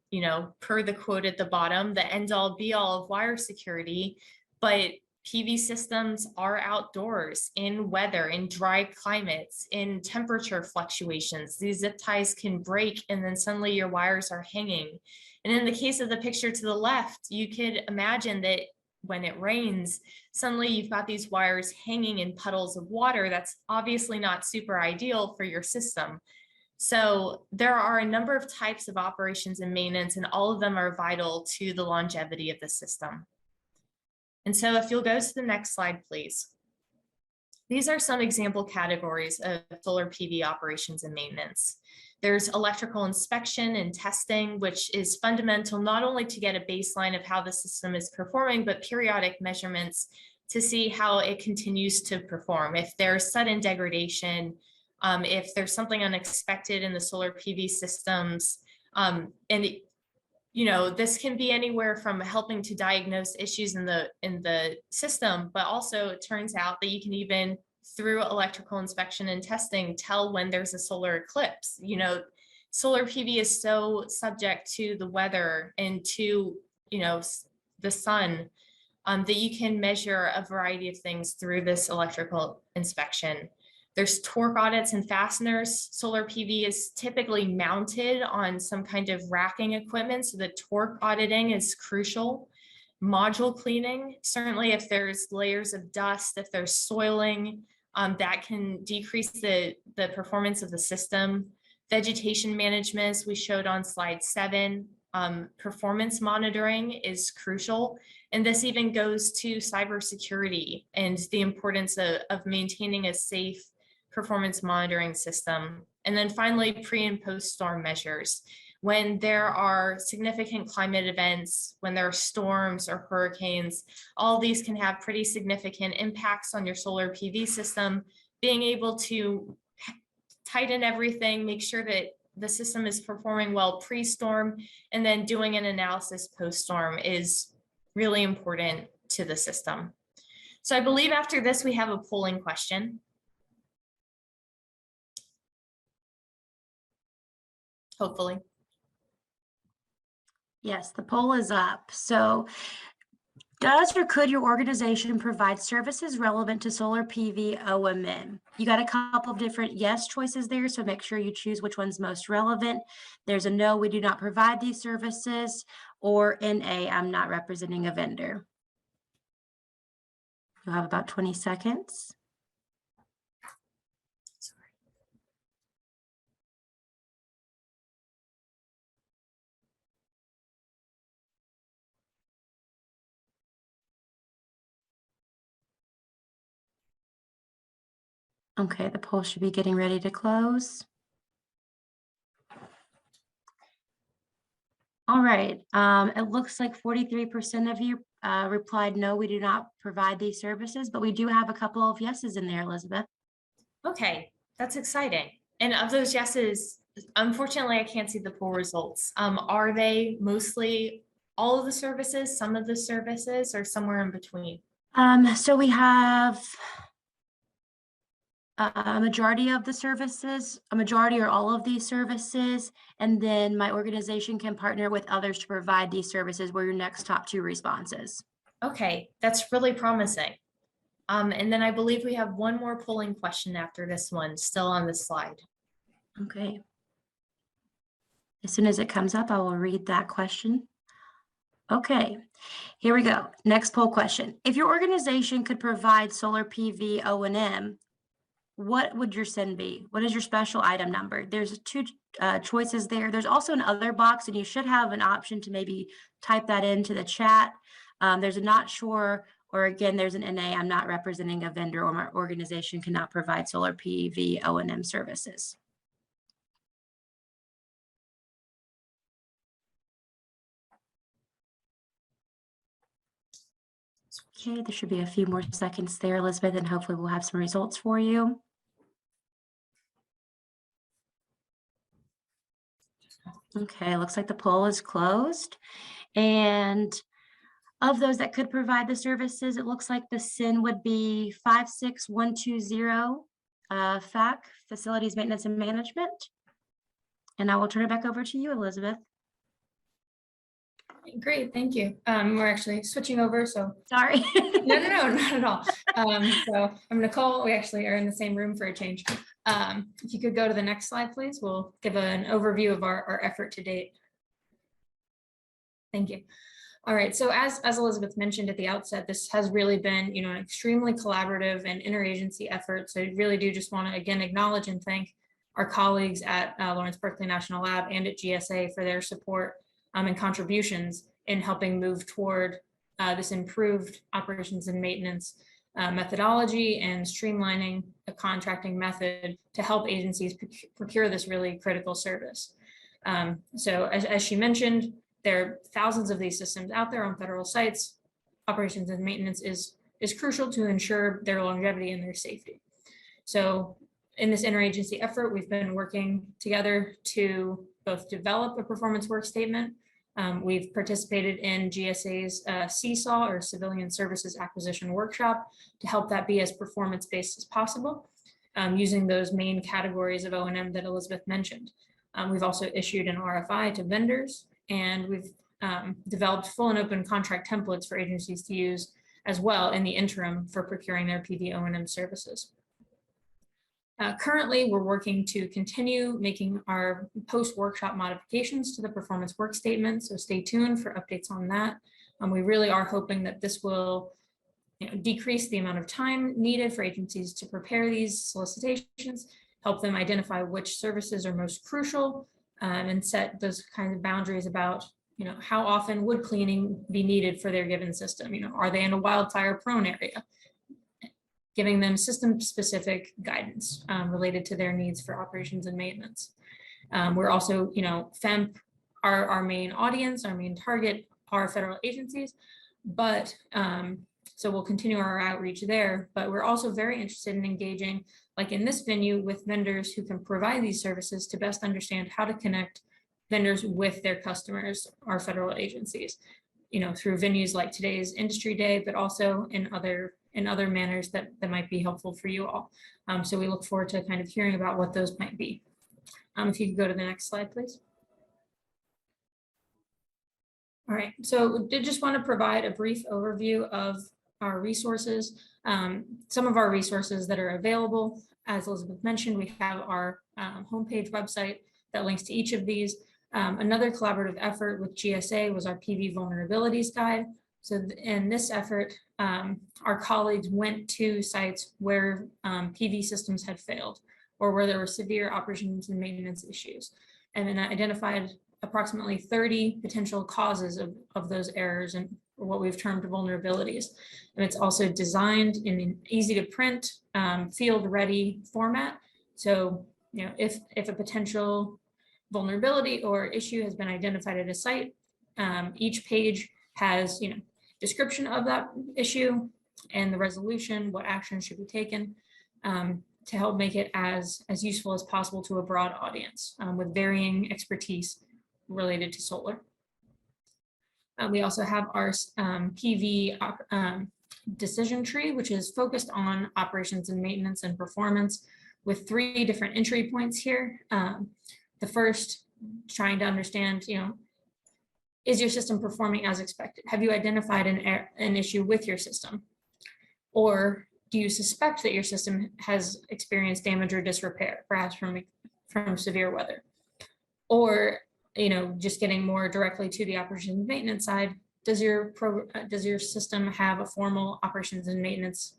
Speaker 9: per the quote at the bottom, the end all be all of wire security, but PV systems are outdoors in weather, in dry climates, in temperature fluctuations. These zip ties can break and then suddenly your wires are hanging. And in the case of the picture to the left, you could imagine that when it rains, suddenly you've got these wires hanging in puddles of water. That's obviously not super ideal for your system. So there are a number of types of operations and maintenance, and all of them are vital to the longevity of the system. And so if you'll go to the next slide, please. These are some example categories of solar PV operations and maintenance. There's electrical inspection and testing, which is fundamental not only to get a baseline of how the system is performing, but periodic measurements to see how it continues to perform. If there's sudden degradation, if there's something unexpected in the solar PV systems, this can be anywhere from helping to diagnose issues in the system, but also it turns out that you can even, through electrical inspection and testing, tell when there's a solar eclipse. Solar PV is so subject to the weather and to, the sun, that you can measure a variety of things through this electrical inspection. There's torque audits and fasteners. Solar PV is typically mounted on some kind of racking equipment, so the torque auditing is crucial. Module cleaning, certainly if there's layers of dust, if there's soiling, that can decrease the performance of the system. Vegetation management, as we showed on slide 7, performance monitoring is crucial. And this even goes to cybersecurity and the importance of maintaining a safe performance monitoring system. And then finally, pre and post storm measures. when there are significant climate events, when there are storms or hurricanes, all these can have pretty significant impacts on your solar PV system. Being able to tighten everything, make sure that the system is performing well pre-storm, and then doing an analysis post-storm is really important to the system. So I believe after this, we have a polling question. Hopefully.
Speaker 1: Yes, the poll is up. So does or could your organization provide services relevant to solar PV OMM? You got a couple of different yes choices there, so make sure you choose which one's most relevant. There's a no, we do not provide these services, or NA, I'm not representing a vendor. You'll have about 20 seconds. Okay, the poll should be getting ready to close. All right, it looks like 43% of you replied no, we do not provide these services, but we do have a couple of yeses in there, Elizabeth.
Speaker 9: Okay, that's exciting. And of those yeses, unfortunately, I can't see the poll results. Are they mostly all of the services, some of the services, or somewhere in between?
Speaker 1: So we have a majority of the services, a majority or all of these services, and then my organization can partner with others to provide these services were your next top 2 responses.
Speaker 9: Okay, that's really promising. And then I believe we have one more polling question after this one, still on the slide.
Speaker 1: Okay. As soon as it comes up, I will read that question. Okay, here we go. Next poll question. If your organization could provide solar PV O&M, what would your SIN be? What is your special item number? There's 2 choices there. There's also an other box, and you should have an option to maybe type that into the chat. There's a not sure, or again, there's an NA, I'm not representing a vendor, or my organization cannot provide solar PV O&M services. Okay, there should be a few more seconds there, Elizabeth, and hopefully we'll have some results for you. Okay, looks like the poll is closed. And of those that could provide the services, it looks like the SIN would be 56120, FAC, Facilities Maintenance and Management. And I will turn it back over to you, Elizabeth.
Speaker 9: Great, thank you. We're actually switching over, so.
Speaker 1: Sorry.
Speaker 9: No, not at all. So I'm Nicole. We actually are in the same room for a change. If you could go to the next slide, please. We'll give an overview of our effort to date. Thank you. All right, so as Elizabeth mentioned at the outset, this has really been, an extremely collaborative and interagency effort. So I really do just want to again acknowledge and thank our colleagues at Lawrence Berkeley National Lab and at GSA for their support and contributions in helping move toward this improved operations and maintenance methodology and streamlining the contracting method to help agencies procure this really critical service. So as she mentioned, there are thousands of these systems out there on federal sites. Operations and maintenance is crucial to ensure their longevity and their safety. So in this interagency effort, we've been working together to both develop a performance work statement. We've participated in GSA's CSAW, or Civilian Services Acquisition Workshop, to help that be as performance-based as possible, using those main categories of O&M that Elizabeth mentioned. We've also issued an RFI to vendors, and we've developed full and open contract templates for agencies to use as well in the interim for procuring their PV O&M services. Currently, we're working to continue making our post-workshop modifications to the performance work statement, so stay tuned for updates on that. We really are hoping that this will decrease the amount of time needed for agencies to prepare these solicitations, help them identify which services are most crucial, and set those kinds of boundaries about how often would cleaning be needed for their given system. Are they in a wildfire prone area? Giving them system-specific guidance related to their needs for operations and maintenance. We're also, FEMP
Speaker 10: our main audience, our main target are federal agencies, but so we'll continue our outreach there, but we're also very interested in engaging, like in this venue, with vendors who can provide these services to best understand how to connect vendors with their customers, our federal agencies, through venues like today's Industry Day, but also in other manners that might be helpful for you all. So we look forward to kind of hearing about what those might be. If you could go to the next slide, please. All right, so we did just want to provide a brief overview of our resources. Some of our resources that are available, as Elizabeth mentioned, we have our homepage website that links to each of these. Another collaborative effort with GSA was our PV vulnerabilities guide. So in this effort, our colleagues went to sites where PV systems had failed or where there were severe operations and maintenance issues, and then identified approximately 30 potential causes of those errors and what we've termed vulnerabilities. And it's also designed in an easy to print, field ready format. So, if a potential vulnerability or issue has been identified at a site, each page has, description of that issue and the resolution, what action should be taken, to help make it as useful as possible to a broad audience with varying expertise related to solar. We also have our PV decision tree, which is focused on operations and maintenance and performance, with 3 different entry points here. The first, trying to understand, is your system performing as expected? Have you identified an issue with your system? Or do you suspect that your system has experienced damage or disrepair, perhaps from severe weather? Or just getting more directly to the operations and maintenance side, does your system have a formal operations and maintenance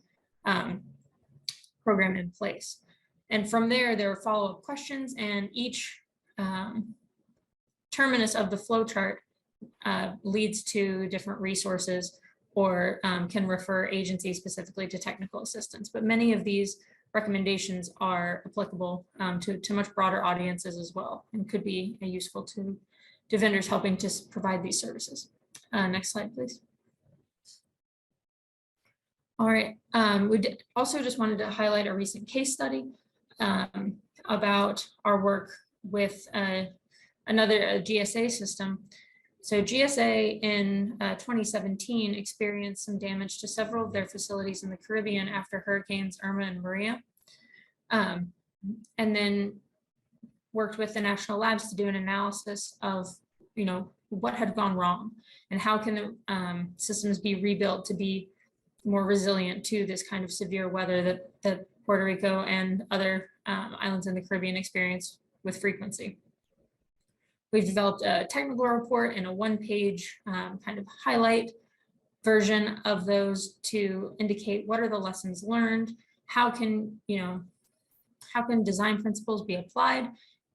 Speaker 10: program in place? And from there are follow-up questions, and each terminus of the flow chart leads to different resources or can refer agencies specifically to technical assistance. But many of these recommendations are applicable to much broader audiences as well, and could be useful to vendors helping to provide these services. Next slide, please. All right, we also just wanted to highlight a recent case study about our work with another GSA system. So GSA in 2017 experienced some damage to several of their facilities in the Caribbean after hurricanes Irma and Maria, and then worked with the national labs to do an analysis of what had gone wrong and how can the systems be rebuilt to be more resilient to this kind of severe weather that Puerto Rico and other islands in the Caribbean experience with frequency. We've developed a technical report and a 1-page kind of highlight version of those to indicate what are the lessons learned, how can design principles be applied,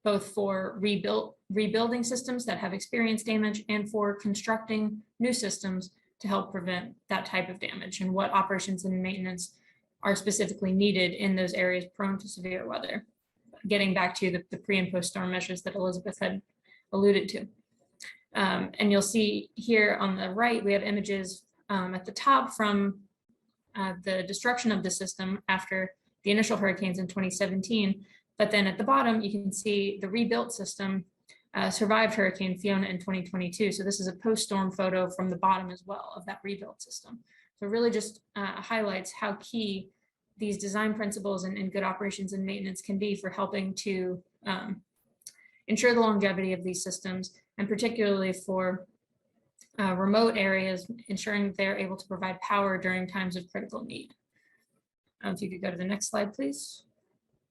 Speaker 10: both for rebuilding systems that have experienced damage and for constructing new systems to help prevent that type of damage, and what operations and maintenance are specifically needed in those areas prone to severe weather. Getting back to the pre and post storm measures that Elizabeth had alluded to. And you'll see here on the right, we have images at the top from the destruction of the system after the initial hurricanes in 2017. But then at the bottom, you can see the rebuilt system survived Hurricane Fiona in 2022. So this is a post-storm photo from the bottom as well of that rebuilt system. So it really just highlights how key these design principles and good operations and maintenance can be for helping to ensure the longevity of these systems, and particularly for remote areas, ensuring they're able to provide power during times of critical need. If you could go to the next slide, please.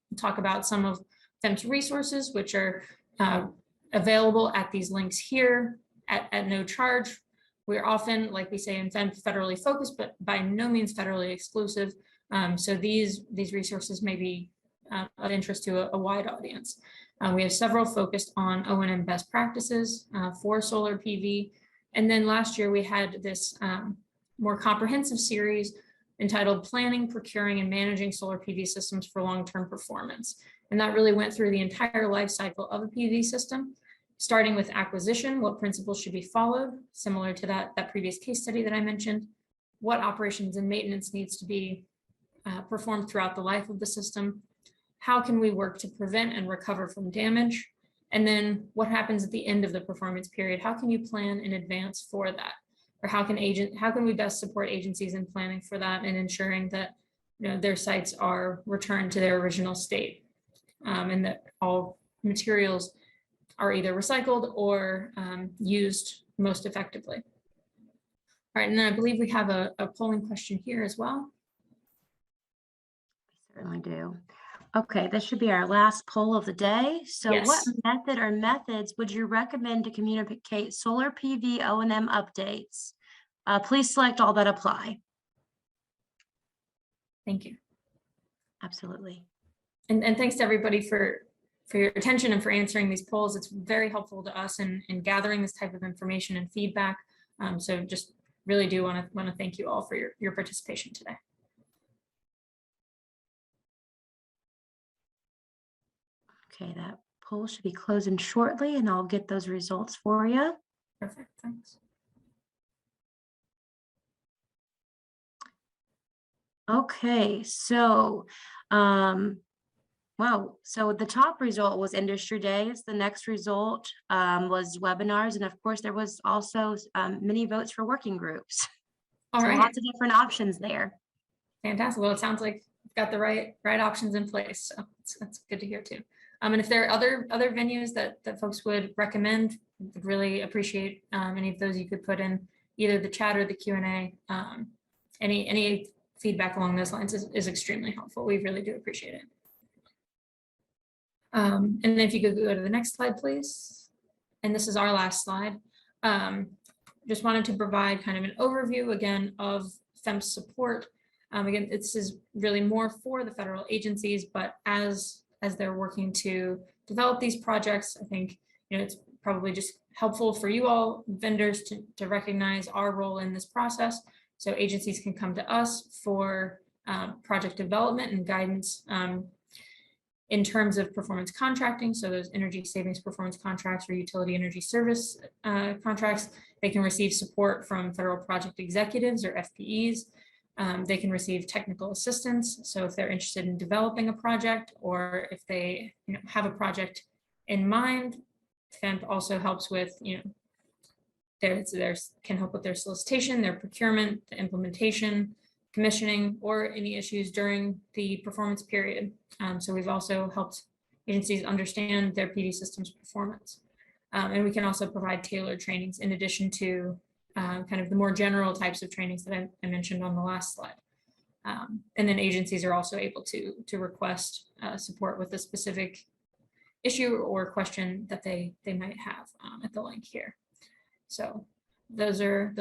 Speaker 10: We'll talk about some of FEMP's resources, which are available at these links here at no charge. We're often, like we say in FEMP, federally focused, but by no means federally exclusive. So these resources may be of interest to a wide audience. We have several focused on O&M best practices for solar PV. And then last year we had this more comprehensive series entitled Planning, Procuring, and Managing Solar PV Systems for Long-Term Performance. And that really went through the entire life cycle of a PV system starting with acquisition, what principles should be followed, similar to that previous case study that I mentioned, what operations and maintenance needs to be performed throughout the life of the system, how can we work to prevent and recover from damage, and then what happens at the end of the performance period? How can you plan in advance for that? Or how can we best support agencies in planning for that and ensuring that their sites are returned to their original state, and that all materials are either recycled or used most effectively. All right, and then I believe we have a polling question here as well.
Speaker 1: We certainly do. Okay, this should be our last poll of the day. So
Speaker 10: Yes.
Speaker 1: what method or methods would you recommend to communicate solar PV O&M updates? Please select all that apply.
Speaker 10: Thank you.
Speaker 1: Absolutely.
Speaker 10: And thanks to everybody for your attention and for answering these polls. It's very helpful to us in gathering this type of information and feedback. So just really do want to thank you all for your participation today.
Speaker 1: Okay, that poll should be closing shortly and I'll get those results for you.
Speaker 10: Perfect, thanks.
Speaker 1: Okay, so wow, so the top result was industry days. The next result was webinars, and of course there was also many votes for working groups.
Speaker 10: All
Speaker 1: So
Speaker 10: right,
Speaker 1: lots of different options there.
Speaker 10: fantastic. Well, it sounds like we've got the right options in place, so that's good to hear too. And if there are other venues that folks would recommend, would really appreciate any of those you could put in either the chat or the Q&A. Any feedback along those lines is extremely helpful. We really do appreciate it. And then if you could go to the next slide, please. And this is our last slide. Just wanted to provide kind of an overview again of FEMP support. Again, this is really more for the federal agencies, but as they're working to develop these projects, I think it's probably just helpful for you all vendors to recognize our role in this process. So agencies can come to us for project development and guidance in terms of performance contracting. So those energy savings performance contracts or utility energy service contracts, they can receive support from federal project executives or FPEs. They can receive technical assistance. So if they're interested in developing a project or if they have a project in mind, FEMP also helps with, can help with their solicitation, their procurement, the implementation, commissioning, or any issues during the performance period. So we've also helped agencies understand their PD systems performance. And we can also provide tailored trainings in addition to kind of the more general types of trainings that I mentioned on the last slide. And then agencies are also able to request support with a specific issue or question that they might have at the link here. So those are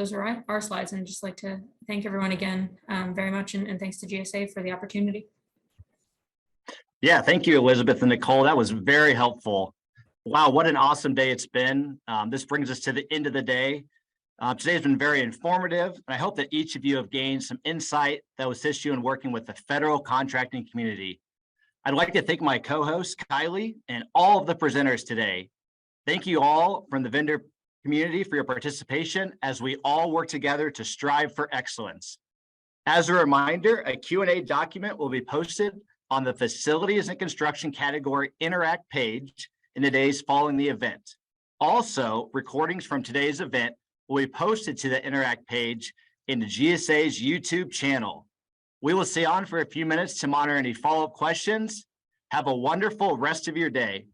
Speaker 10: our slides, and I'd just like to thank everyone again very much, and thanks to GSA for the opportunity.
Speaker 3: Yeah, thank you, Elizabeth and Nicole. That was very helpful. Wow, what an awesome day it's been. This brings us to the end of the day. Today's been very informative, and I hope that each of you have gained some insight that will assist you in working with the federal contracting community. I'd like to thank my co-host, Kylie, and all of the presenters today. Thank you all from the vendor community for your participation as we all work together to strive for excellence. As a reminder, a Q&A document will be posted on the Facilities and Construction category Interact page in the days following the event. Also, recordings from today's event will be posted to the Interact page in the GSA's YouTube channel. We will stay on for a few minutes to monitor any follow-up questions. Have a wonderful rest of your day.